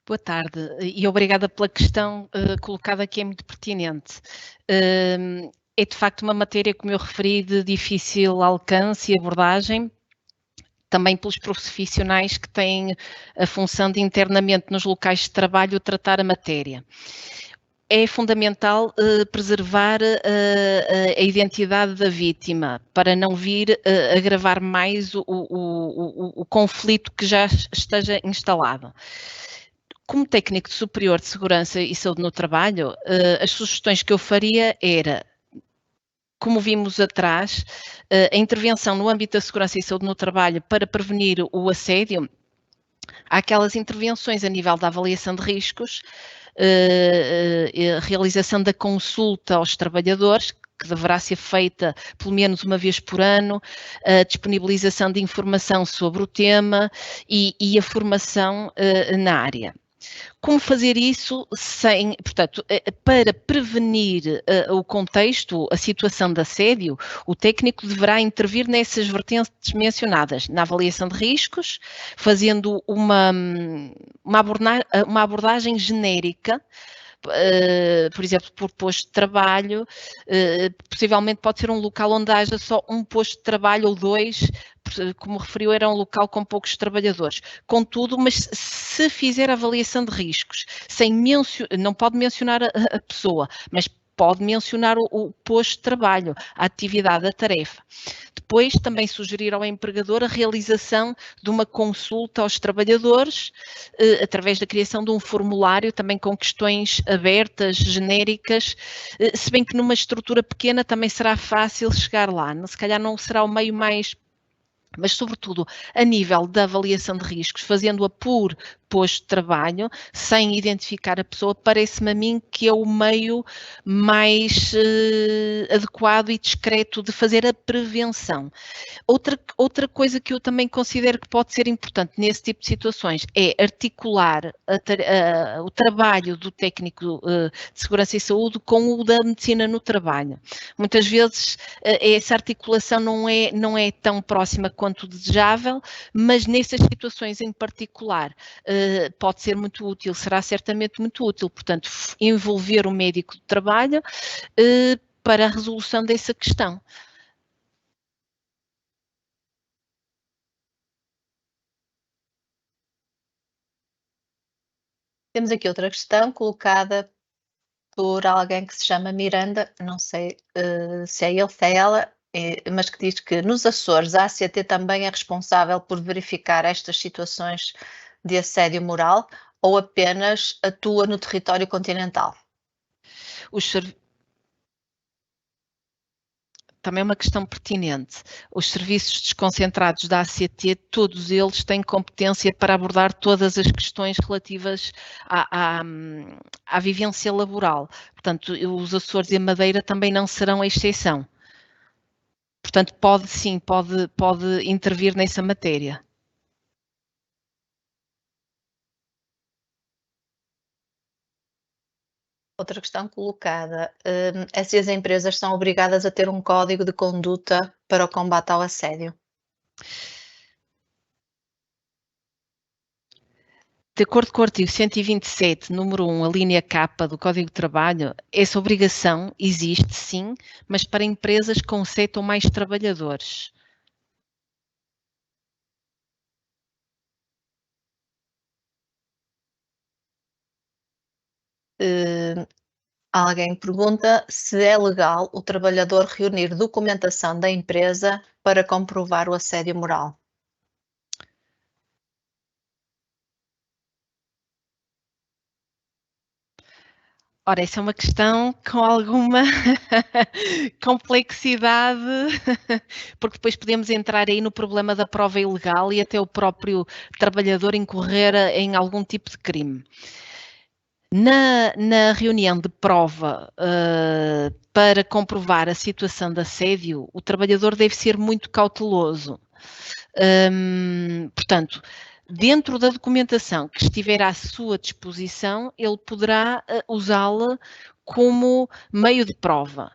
Boa tarde e obrigada pela questão colocada, que é muito pertinente. É de facto uma matéria, como eu referi, de difícil alcance e abordagem, também pelos profissionais que têm a função de internamente nos locais de trabalho tratar a matéria. É fundamental preservar a identidade da vítima para não vir agravar mais o conflito que já esteja instalado. Como técnico superior de segurança e saúde no trabalho, as sugestões que eu faria era, como vimos atrás, a intervenção no âmbito da segurança e saúde no trabalho para prevenir o assédio. Há aquelas intervenções a nível da avaliação de riscos, a realização da consulta aos trabalhadores, que deverá ser feita pelo menos uma vez por ano, a disponibilização de informação sobre o tema e a formação na área. Como fazer isso portanto, para prevenir o contexto, a situação de assédio, o técnico deverá intervir nessas vertentes mencionadas, na avaliação de riscos, fazendo uma abordagem genérica, por exemplo, por posto de trabalho, possivelmente pode ser um local onde haja só um posto de trabalho ou dois, como referiu, era um local com poucos trabalhadores. Contudo, mas se fizer a avaliação de riscos, não pode mencionar a pessoa, mas pode mencionar o posto de trabalho, a atividade, a tarefa. Depois, também sugerir ao empregador a realização de uma consulta aos trabalhadores, através da criação de um formulário, também com questões abertas, genéricas, se bem que numa estrutura pequena também será fácil chegar lá. Se calhar não será o meio mais... Mas, sobretudo, a nível da avaliação de riscos, fazendo-a por posto de trabalho, sem identificar a pessoa, parece-me a mim que é o meio mais adequado e discreto de fazer a prevenção. Outra coisa que eu também considero que pode ser importante nesse tipo de situações é articular o trabalho do técnico de segurança e saúde com o da medicina no trabalho. Muitas vezes essa articulação não é tão próxima quanto desejável, mas nessas situações em particular pode ser muito útil, será certamente muito útil, portanto, envolver o médico de trabalho para a resolução dessa questão. Temos aqui outra questão colocada por alguém que se chama Miranda, não sei se é ele, se é ela, mas que diz que nos Açores a ACT também é responsável por verificar estas situações de assédio moral ou apenas atua no território continental? Também é uma questão pertinente. Os serviços desconcentrados da ACT, todos eles têm competência para abordar todas as questões relativas à vivência laboral. Portanto, os Açores e a Madeira também não serão a exceção. Portanto, pode intervir nessa matéria. Outra questão colocada é se as empresas são obrigadas a ter um código de conduta para o combate ao assédio. De acordo com o artigo 127, número 1, a linha K do Código de Trabalho, essa obrigação existe sim, mas para empresas com 7 ou mais trabalhadores. Alguém pergunta se é legal o trabalhador reunir documentação da empresa para comprovar o assédio moral. Ora, essa é uma questão com alguma complexidade, porque depois podemos entrar aí no problema da prova ilegal e até o próprio trabalhador incorrer em algum tipo de crime. Na reunião de prova para comprovar a situação de assédio, o trabalhador deve ser muito cauteloso. Portanto, dentro da documentação que estiver à sua disposição, ele poderá usá-la como meio de prova.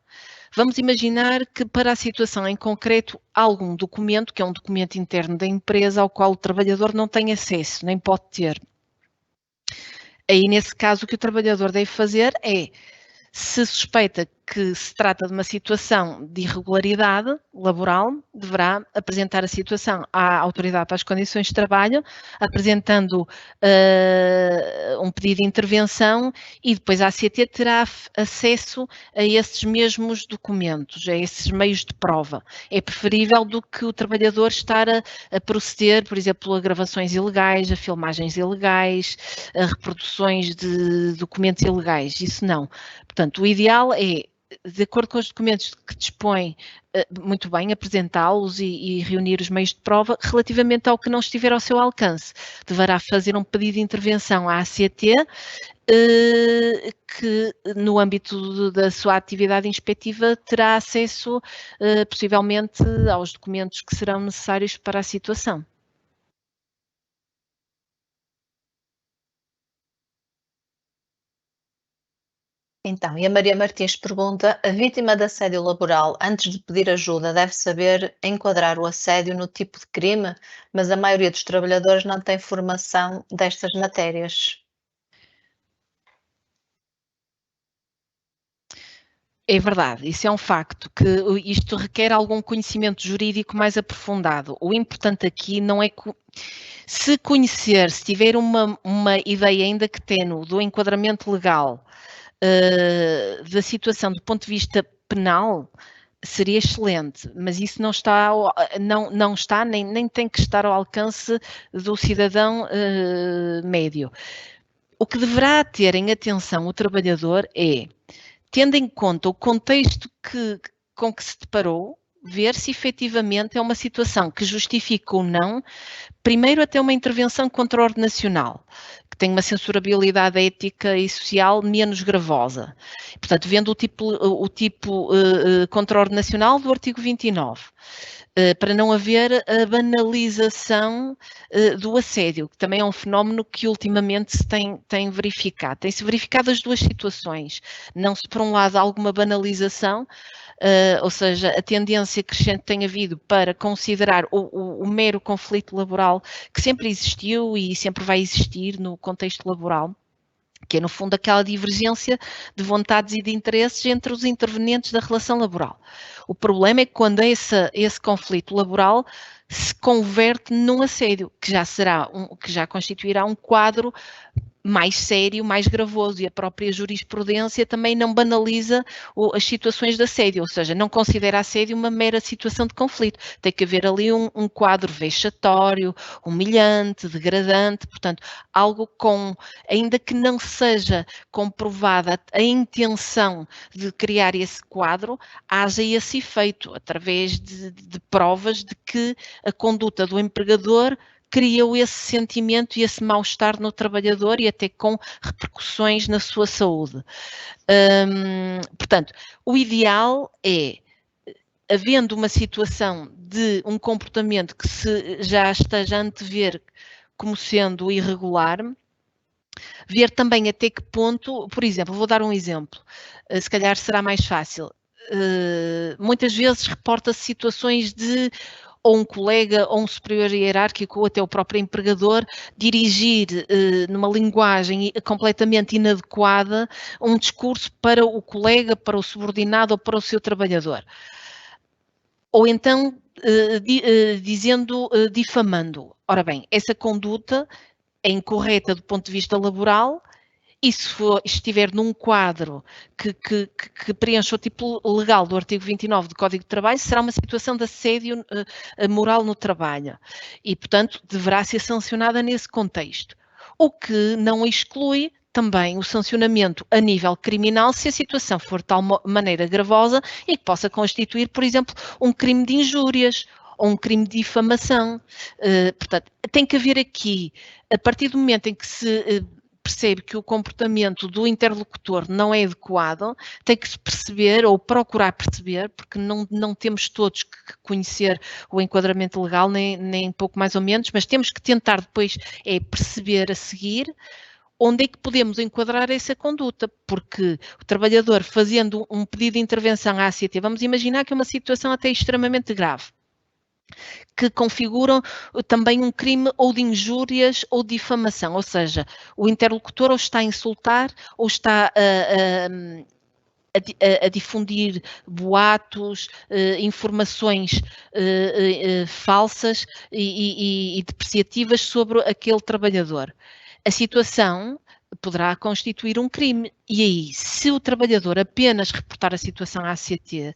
Vamos imaginar que para a situação em concreto há algum documento, que é um documento interno da empresa, ao qual o trabalhador não tem acesso, nem pode ter. Aí, nesse caso, o que o trabalhador deve fazer é, se suspeita que se trata de uma situação de irregularidade laboral, deverá apresentar a situação à Autoridade para as Condições de Trabalho, apresentando um pedido de intervenção, e depois a ACT terá acesso a esses mesmos documentos, a esses meios de prova. É preferível do que o trabalhador estar a proceder, por exemplo, a gravações ilegais, a filmagens ilegais, a reproduções de documentos ilegais. Isso não. Portanto, o ideal é, de acordo com os documentos que dispõe, muito bem, apresentá-los e reunir os meios de prova. Relativamente ao que não estiver ao seu alcance, deverá fazer um pedido de intervenção à ACT, que no âmbito da sua atividade inspectiva terá acesso, possivelmente, aos documentos que serão necessários para a situação. Então, e a Maria Martins pergunta: a vítima de assédio laboral, antes de pedir ajuda, deve saber enquadrar o assédio no tipo de crime, mas a maioria dos trabalhadores não tem formação destas matérias. É verdade, isso é um facto, que isto requer algum conhecimento jurídico mais aprofundado. O importante aqui não é se conhecer, se tiver uma ideia ainda que tenue do enquadramento legal da situação do ponto de vista penal, seria excelente, mas isso não está, nem tem que estar ao alcance do cidadão médio. O que deverá ter em atenção o trabalhador é, tendo em conta o contexto com que se deparou, ver se efetivamente é uma situação que justifica ou não, primeiro até uma intervenção contra a ordem nacional, que tem uma censurabilidade ética e social menos gravosa. Portanto, vendo o tipo contra a ordem nacional do artigo 29. Para não haver a banalização do assédio, que também é um fenómeno que ultimamente se tem verificado. Tem-se verificado as duas situações. Não se, por um lado, há alguma banalização, ou seja, a tendência crescente tem havido para considerar o mero conflito laboral, que sempre existiu e sempre vai existir no contexto laboral, que é, no fundo, aquela divergência de vontades e de interesses entre os intervenientes da relação laboral. O problema é quando esse conflito laboral se converte num assédio, que já constituirá um quadro mais sério, mais gravoso, e a própria jurisprudência também não banaliza as situações de assédio, ou seja, não considera assédio uma mera situação de conflito. Tem que haver ali um quadro vexatório, humilhante, degradante, portanto, algo ainda que não seja comprovada a intenção de criar esse quadro, haja esse efeito, através de provas de que a conduta do empregador criou esse sentimento e esse mal-estar no trabalhador e até com repercussões na sua saúde. Portanto, o ideal é, havendo uma situação de um comportamento que se já esteja a antever como sendo irregular, ver também até que ponto, por exemplo, vou dar um exemplo, se calhar será mais fácil. Muitas vezes reporta-se situações de ou um colega ou um superior hierárquico ou até o próprio empregador dirigir numa linguagem completamente inadequada um discurso para o colega, para o subordinado ou para o seu trabalhador. Ou então difamando. Ora bem, essa conduta é incorreta do ponto de vista laboral, e se estiver num quadro que preencha o tipo legal do artigo 29 do Código de Trabalho, será uma situação de assédio moral no trabalho e, portanto, deverá ser sancionada nesse contexto. O que não exclui também o sancionamento a nível criminal se a situação for de tal maneira gravosa e que possa constituir, por exemplo, um crime de injúrias ou um crime de difamação. Portanto, tem que haver aqui, a partir do momento em que se percebe que o comportamento do interlocutor não é adequado, tem que se perceber ou procurar perceber, porque não temos todos que conhecer o enquadramento legal, nem pouco mais ou menos, mas temos que tentar depois perceber a seguir onde é que podemos enquadrar essa conduta? Porque o trabalhador fazendo um pedido de intervenção à ACT, vamos imaginar que é uma situação até extremamente grave, que configuram também um crime ou de injúrias ou de difamação, ou seja, o interlocutor ou está a insultar ou está a difundir boatos, informações falsas e depreciativas sobre aquele trabalhador. A situação poderá constituir um crime. E aí, se o trabalhador apenas reportar a situação à ACT,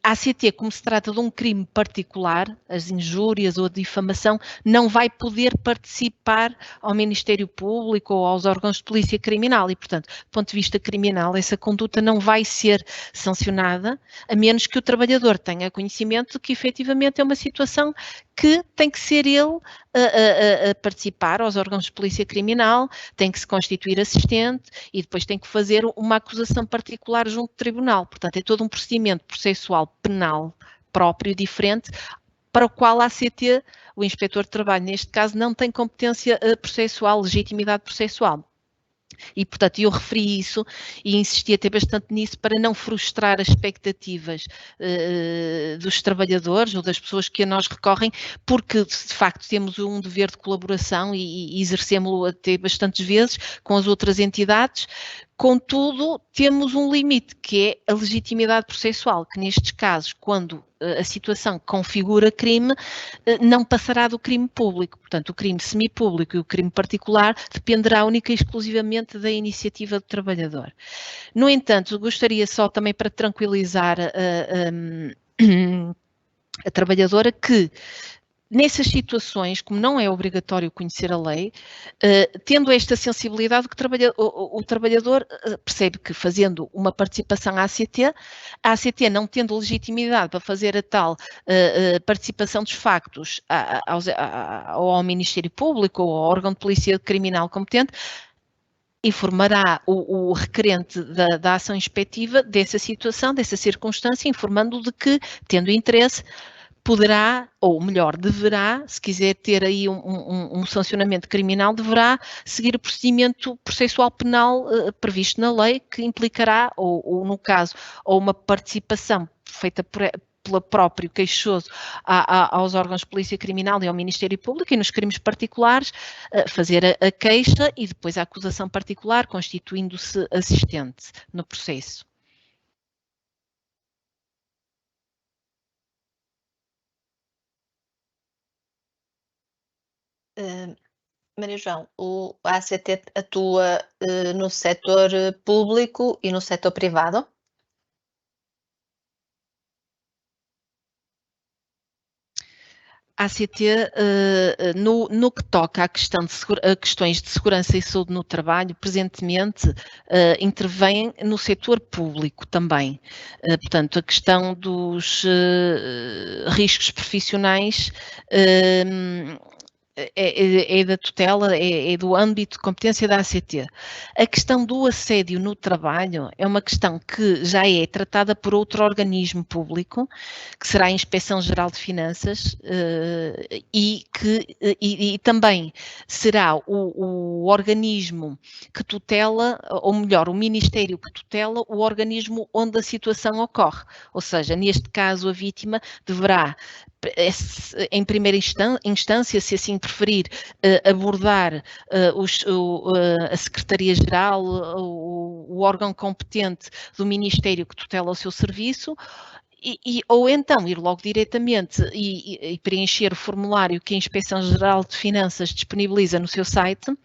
a ACT, como se trata de um crime particular, as injúrias ou a difamação, não vai poder participar ao Ministério Público ou aos órgãos de polícia criminal e, portanto, do ponto de vista criminal, essa conduta não vai ser sancionada, a menos que o trabalhador tenha conhecimento de que efetivamente é uma situação que tem que ser ele a participar aos órgãos de polícia criminal, tem que se constituir assistente e depois tem que fazer uma acusação particular junto do tribunal. Portanto, é todo um procedimento processual penal próprio, diferente, para o qual a ACT, o Inspetor de Trabalho, neste caso, não tem competência processual, legitimidade processual. E, portanto, eu referi isso e insisti até bastante nisso para não frustrar as expectativas dos trabalhadores ou das pessoas que a nós recorrem, porque, de facto, temos um dever de colaboração e exercemos-lo até bastantes vezes com as outras entidades. Contudo, temos um limite, que é a legitimidade processual, que nestes casos, quando a situação configura crime, não passará do crime público. Portanto, o crime semipúblico e o crime particular dependerá única e exclusivamente da iniciativa do trabalhador. No entanto, gostaria só também para tranquilizar a trabalhadora que, nessas situações, como não é obrigatório conhecer a lei, tendo esta sensibilidade, o trabalhador percebe que fazendo uma participação à ACT não tendo legitimidade para fazer a tal participação dos factos ao Ministério Público ou ao órgão de polícia criminal competente, informará o requerente da ação inspectiva dessa situação, dessa circunstância, informando de que, tendo interesse, poderá, ou melhor, deverá, se quiser ter aí um sancionamento criminal, deverá seguir o procedimento processual penal previsto na lei, que implicará, ou no caso, ou uma participação feita pelo próprio queixoso aos órgãos de polícia criminal e ao Ministério Público, e nos crimes particulares, fazer a queixa e depois a acusação particular, constituindo-se assistente no processo. Maria João, a ACT atua no setor público e no setor privado? A ACT, no que toca a questões de segurança e saúde no trabalho, presentemente intervém no setor público também. Portanto, a questão dos riscos profissionais é da tutela, é do âmbito de competência da ACT. A questão do assédio no trabalho é uma questão que já é tratada por outro organismo público, que será a Inspeção-Geral de Finanças, e também será o organismo que tutela, ou melhor, o Ministério que tutela o organismo onde a situação ocorre. Ou seja, neste caso, a vítima deverá, em primeira instância, se assim preferir, abordar a Secretaria-Geral, o órgão competente do Ministério que tutela o seu serviço, ou então ir logo diretamente e preencher o formulário que a Inspeção-Geral de Finanças disponibiliza no seu site.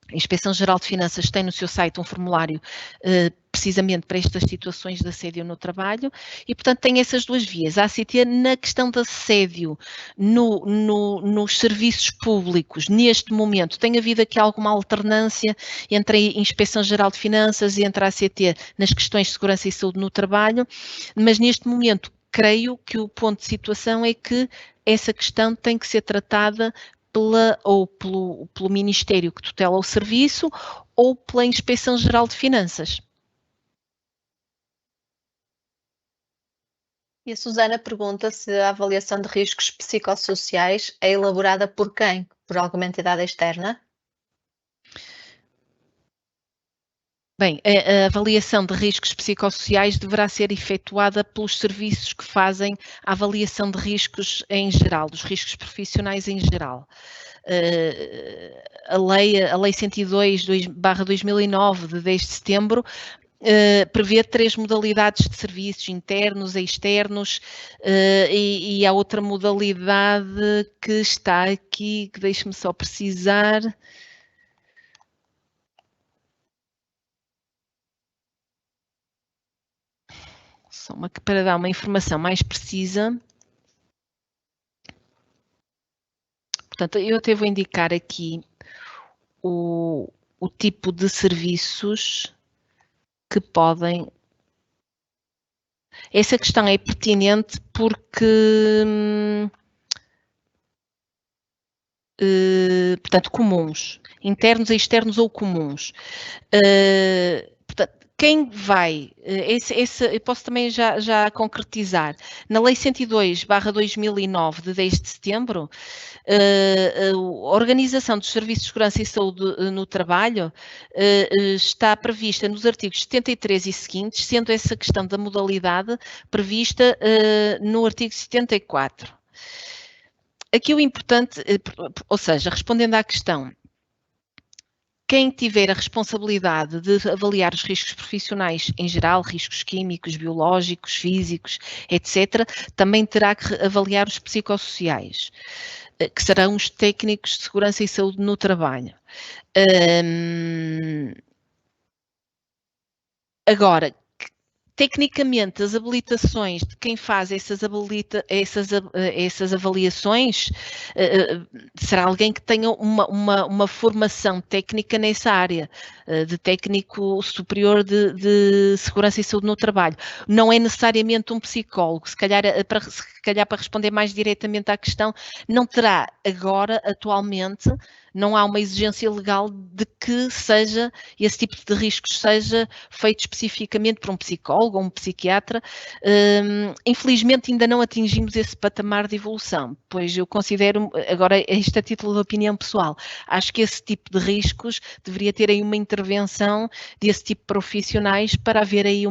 A Inspeção-Geral de Finanças tem no seu site um formulário precisamente para estas situações de assédio no trabalho e, portanto, tem essas duas vias. A ACT, na questão de assédio nos serviços públicos, neste momento, tem havido aqui alguma alternância entre a Inspeção-Geral de Finanças e entre a ACT nas questões de segurança e saúde no trabalho, mas neste momento creio que o ponto de situação é que essa questão tem que ser tratada pelo Ministério que tutela o serviço ou pela Inspeção-Geral de Finanças. E a Susana pergunta se a avaliação de riscos psicossociais é elaborada por quem? Por alguma entidade externa? Bem, a avaliação de riscos psicossociais deverá ser efetuada pelos serviços que fazem a avaliação de riscos em geral, dos riscos profissionais em geral. A Lei 102/2009, de 10 de setembro, prevê 3 modalidades de serviços: internos, externos, e há outra modalidade que está aqui, que deixe-me só precisar. Só para dar uma informação mais precisa. Portanto, eu até vou indicar aqui o tipo de serviços que podem. Essa questão é pertinente porque, portanto, comuns, internos, externos ou comuns. Portanto, quem vai, eu posso também já concretizar, na Lei 102/2009, de 10 de setembro, a organização dos serviços de segurança e saúde no trabalho está prevista nos artigos 73 e seguintes, sendo essa questão da modalidade prevista no artigo 74. Aqui o importante, ou seja, respondendo à questão, quem tiver a responsabilidade de avaliar os riscos profissionais em geral, riscos químicos, biológicos, físicos, etc., também terá que avaliar os psicossociais, que serão os técnicos de segurança e saúde no trabalho. Agora, tecnicamente, as habilitações de quem faz essas avaliações será alguém que tenha uma formação técnica nessa área, de técnico superior de segurança e saúde no trabalho. Não é necessariamente um psicólogo. Se calhar para responder mais diretamente à questão, não terá agora, atualmente, não há uma exigência legal de que seja, esse tipo de riscos seja feito especificamente por um psicólogo ou um psiquiatra. Infelizmente ainda não atingimos esse patamar de evolução, pois eu considero, agora isto a título de opinião pessoal, acho que esse tipo de riscos deveria ter aí uma intervenção desse tipo de profissionais para haver aí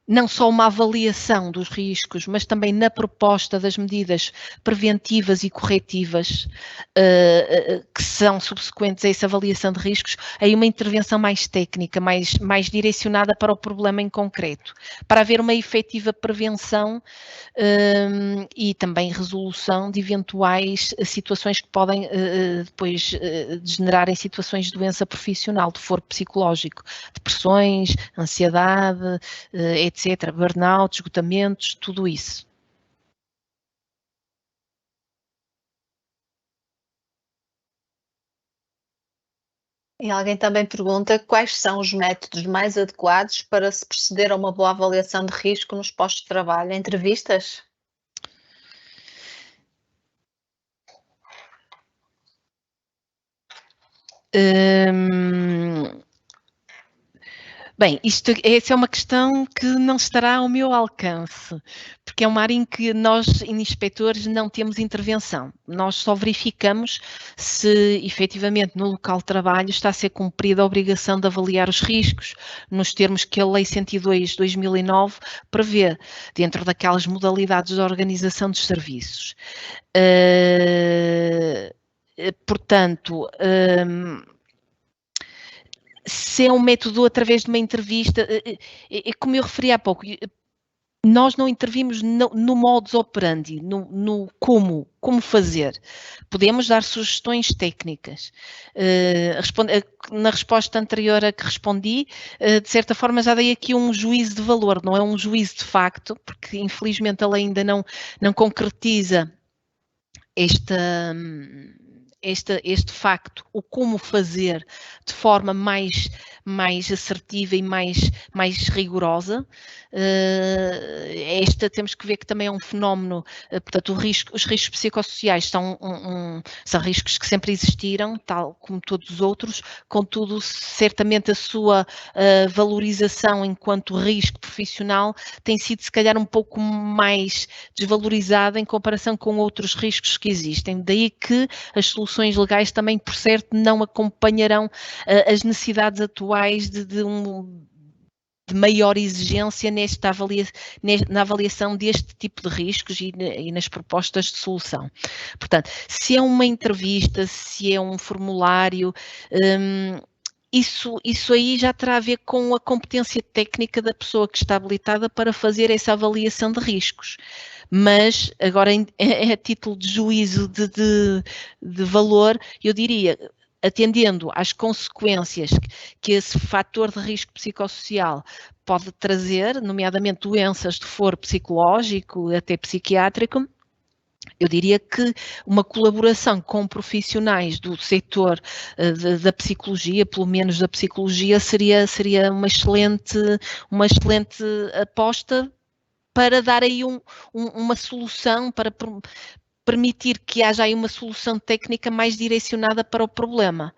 não só uma avaliação dos riscos, mas também na proposta das medidas preventivas e corretivas que são subsequentes a essa avaliação de riscos, aí uma intervenção mais técnica, mais direcionada para o problema em concreto, para haver uma efetiva prevenção e também resolução de eventuais situações que podem depois degenerar em situações de doença profissional, de foro psicológico, depressões, ansiedade, etc., burnout, esgotamentos, tudo isso. E alguém também pergunta quais são os métodos mais adequados para se proceder a uma boa avaliação de risco nos postos de trabalho? Entrevistas? Bem, essa é uma questão que não estará ao meu alcance, porque é uma área em que nós, inspetores, não temos intervenção. Nós só verificamos se, efetivamente, no local de trabalho está a ser cumprida a obrigação de avaliar os riscos, nos termos que a Lei 102/2009 prevê, dentro daquelas modalidades de organização dos serviços. Portanto, se é um método através de uma entrevista, como eu referi há pouco, nós não intervimos no modus operandi, no como fazer. Podemos dar sugestões técnicas. Na resposta anterior a que respondi, de certa forma já dei aqui um juízo de valor, não é um juízo de facto, porque infelizmente a lei ainda não concretiza este facto, o como fazer de forma mais assertiva e mais rigorosa. Temos que ver que também é um fenómeno, portanto, os riscos psicossociais são riscos que sempre existiram, tal como todos os outros, contudo, certamente a sua valorização enquanto risco profissional tem sido, se calhar, um pouco mais desvalorizada em comparação com outros riscos que existem. Daí que as soluções soluções legais também, por certo, não acompanharão as necessidades atuais de maior exigência na avaliação deste tipo de riscos e nas propostas de solução. Portanto, se é uma entrevista, se é um formulário, isso aí já terá a ver com a competência técnica da pessoa que está habilitada para fazer essa avaliação de riscos. Mas, agora, a título de juízo de valor, eu diria, atendendo às consequências que esse fator de risco psicossocial pode trazer, nomeadamente doenças de foro psicológico, até psiquiátrico, eu diria que uma colaboração com profissionais do setor da psicologia, pelo menos da psicologia, seria uma excelente aposta para dar aí uma solução, para permitir que haja aí uma solução técnica mais direcionada para o problema.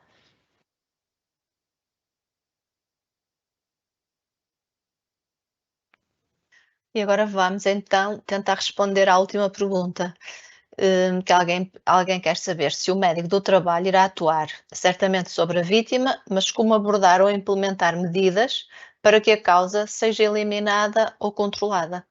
E agora vamos então tentar responder à última pergunta, que alguém quer saber se o médico do trabalho irá atuar certamente sobre a vítima, mas como abordar ou implementar medidas para que a causa seja eliminada ou controlada.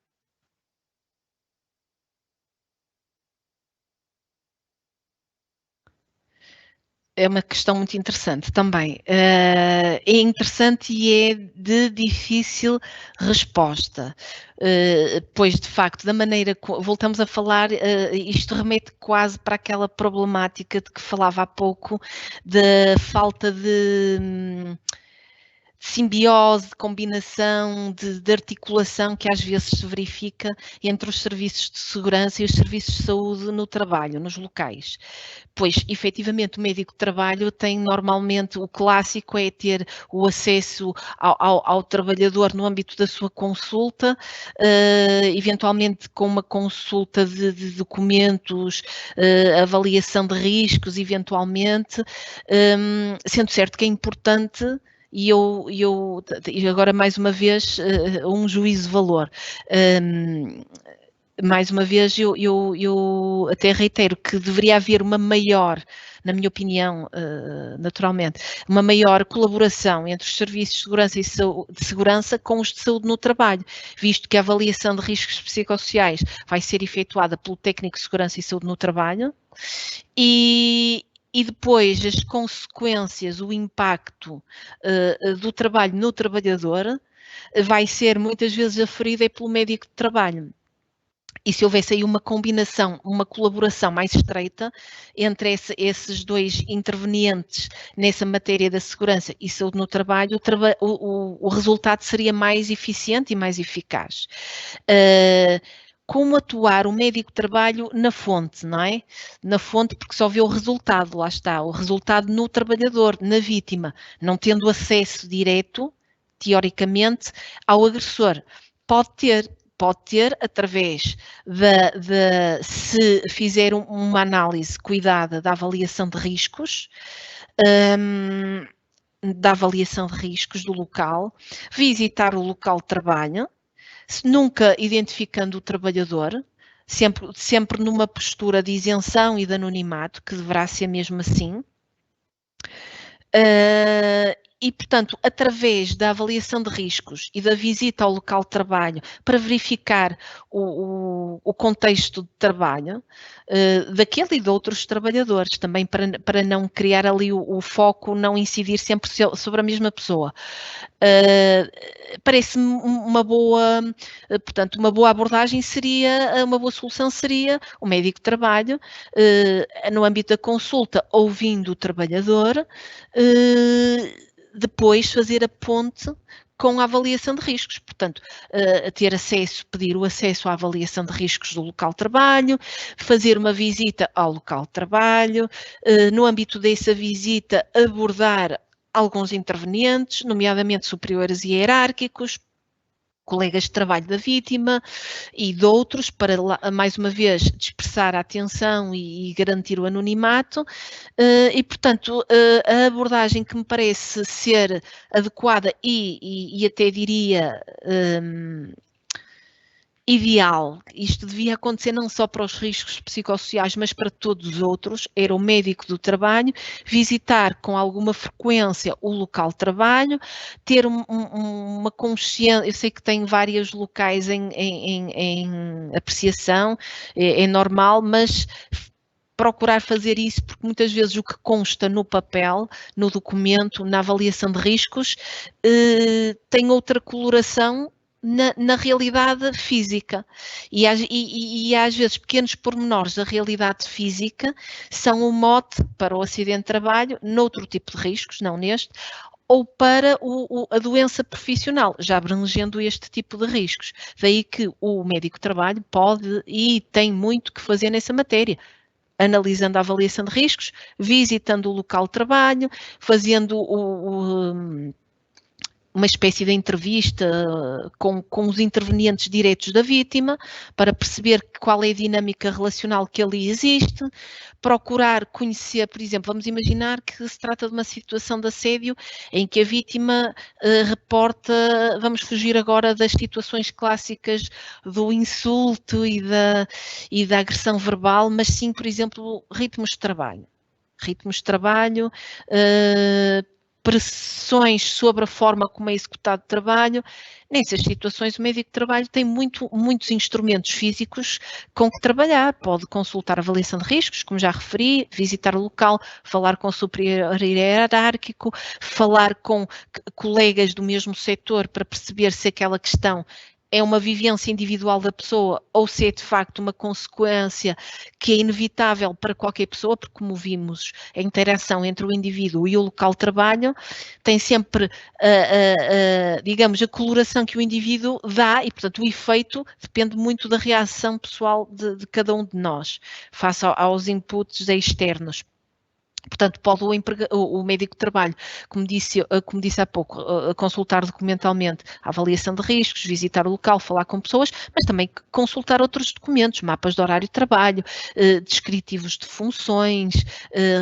É uma questão muito interessante também. É interessante e é de difícil resposta, pois de facto, da maneira que voltamos a falar, isto remete quase para aquela problemática de que falava há pouco, da falta de simbiose, de combinação, de articulação que às vezes se verifica entre os serviços de segurança e os serviços de saúde no trabalho, nos locais. Pois, efetivamente, o médico de trabalho tem normalmente, o clássico é ter o acesso ao trabalhador no âmbito da sua consulta, eventualmente com uma consulta de documentos, avaliação de riscos, eventualmente, sendo certo que é importante. E agora mais uma vez um juízo de valor. Mais uma vez eu até reitero que deveria haver uma maior, na minha opinião, naturalmente, uma maior colaboração entre os serviços de segurança de segurança com os de saúde no trabalho, visto que a avaliação de riscos psicossociais vai ser efetuada pelo técnico de segurança e saúde no trabalho e depois as consequências, o impacto do trabalho no trabalhador vai ser muitas vezes aferido pelo médico de trabalho. E se houvesse aí uma combinação, uma colaboração mais estreita entre esses dois intervenientes nessa matéria da segurança e saúde no trabalho, o resultado seria mais eficiente e mais eficaz. Como atuar o médico de trabalho na fonte, não é? Na fonte, porque só vê o resultado, lá está, o resultado no trabalhador, na vítima, não tendo acesso direto, teoricamente, ao agressor. Pode ter através se fizer uma análise cuidada da avaliação de riscos, do local, visitar o local de trabalho, nunca identificando o trabalhador, sempre numa postura de isenção e de anonimato, que deverá ser mesmo assim. E, portanto, através da avaliação de riscos e da visita ao local de trabalho para verificar o contexto de trabalho daquele e de outros trabalhadores, também para não criar ali o foco, não incidir sempre sobre a mesma pessoa. Parece-me uma boa, portanto, uma boa abordagem seria, uma boa solução seria o médico de trabalho, no âmbito da consulta, ouvindo o trabalhador, depois fazer a ponte com a avaliação de riscos, portanto, pedir o acesso à avaliação de riscos do local de trabalho, fazer uma visita ao local de trabalho, no âmbito dessa visita abordar alguns intervenientes, nomeadamente superiores e hierárquicos, colegas de trabalho da vítima e de outros, para, mais uma vez, dispersar a atenção e garantir o anonimato. E, portanto, a abordagem que me parece ser adequada e até diria ideal, isto devia acontecer não só para os riscos psicossociais, mas para todos os outros, era o médico do trabalho visitar com alguma frequência o local de trabalho, ter uma consciência, eu sei que tem vários locais em apreciação, é normal, mas procurar fazer isso, porque muitas vezes o que consta no papel, no documento, na avaliação de riscos, tem outra coloração na realidade física. E às vezes pequenos pormenores da realidade física são o mote para o acidente de trabalho, noutro tipo de riscos, não neste, ou para a doença profissional, já abrangendo este tipo de riscos. Daí que o médico de trabalho pode e tem muito que fazer nessa matéria, analisando a avaliação de riscos, visitando o local de trabalho, fazendo uma espécie de entrevista com os intervenientes diretos da vítima, para perceber qual é a dinâmica relacional que ali existe, procurar conhecer, por exemplo, vamos imaginar que se trata de uma situação de assédio em que a vítima reporta, vamos fugir agora das situações clássicas do insulto e da agressão verbal, mas sim, por exemplo, ritmos de trabalho. Ritmos de trabalho, pressões sobre a forma como é executado o trabalho. Nessas situações, o médico de trabalho tem muitos instrumentos físicos com que trabalhar. Pode consultar a avaliação de riscos, como já referi, visitar o local, falar com o superior hierárquico, falar com colegas do mesmo setor para perceber se aquela questão é uma vivência individual da pessoa ou se é de facto uma consequência que é inevitável para qualquer pessoa, porque como vimos, a interação entre o indivíduo e o local de trabalho tem sempre, digamos, a coloração que o indivíduo dá e, portanto, o efeito depende muito da reação pessoal de cada um de nós, face aos inputs externos. Portanto, pode o médico de trabalho, como disse há pouco, consultar documentalmente a avaliação de riscos, visitar o local, falar com pessoas, mas também consultar outros documentos, mapas de horário de trabalho, descritivos de funções,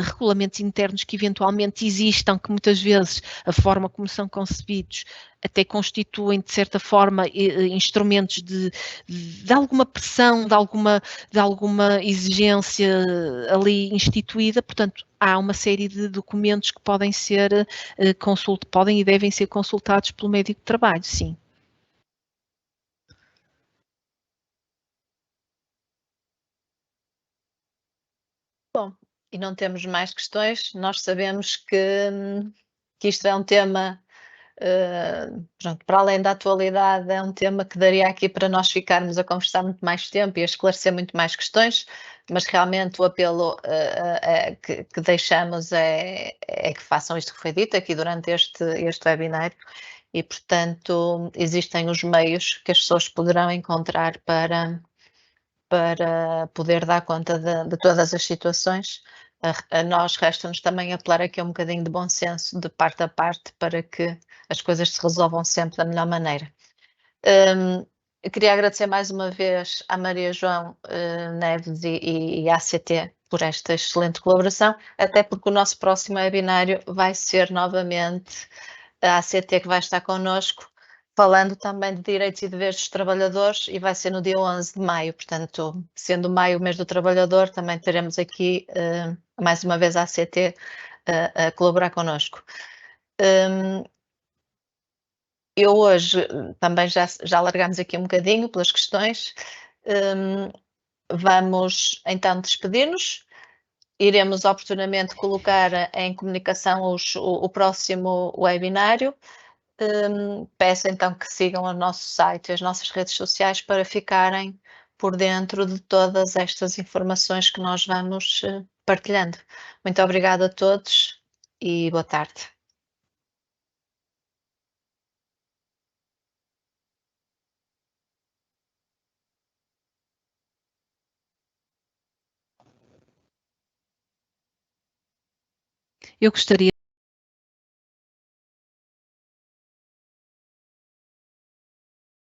regulamentos internos que eventualmente existam, que muitas vezes a forma como são concebidos até constituem, de certa forma, instrumentos de alguma pressão, de alguma exigência ali instituída. Portanto, há uma série de documentos que podem ser podem e devem ser consultados pelo médico de trabalho, sim. Bom, e não temos mais questões. Nós sabemos que isto é um tema, pronto, para além da atualidade, é um tema que daria aqui para nós ficarmos a conversar muito mais tempo e a esclarecer muito mais questões, mas realmente o apelo que deixamos é que façam isto que foi dito aqui durante este webinário e, portanto, existem os meios que as pessoas poderão encontrar para poder dar conta de todas as situações. A nós resta-nos também apelar aqui um bocadinho de bom senso de parte a parte para que as coisas se resolvam sempre da melhor maneira. Eu queria agradecer mais uma vez à Maria João Neves e à ACT por esta excelente colaboração, até porque o nosso próximo webinário vai ser novamente a ACT que vai estar connosco, falando também de direitos e deveres dos trabalhadores, e vai ser no dia 11 de maio, portanto, sendo maio o mês do trabalhador, também teremos aqui mais uma vez a ACT a colaborar connosco. Eu hoje também já alargámos aqui um bocadinho pelas questões. Vamos então despedir-nos. Iremos oportunamente colocar em comunicação o próximo webinário. Peço então que sigam o nosso site e as nossas redes sociais para ficarem por dentro de todas estas informações que nós vamos partilhando. Muito obrigada a todos e boa tarde. Eu gostaria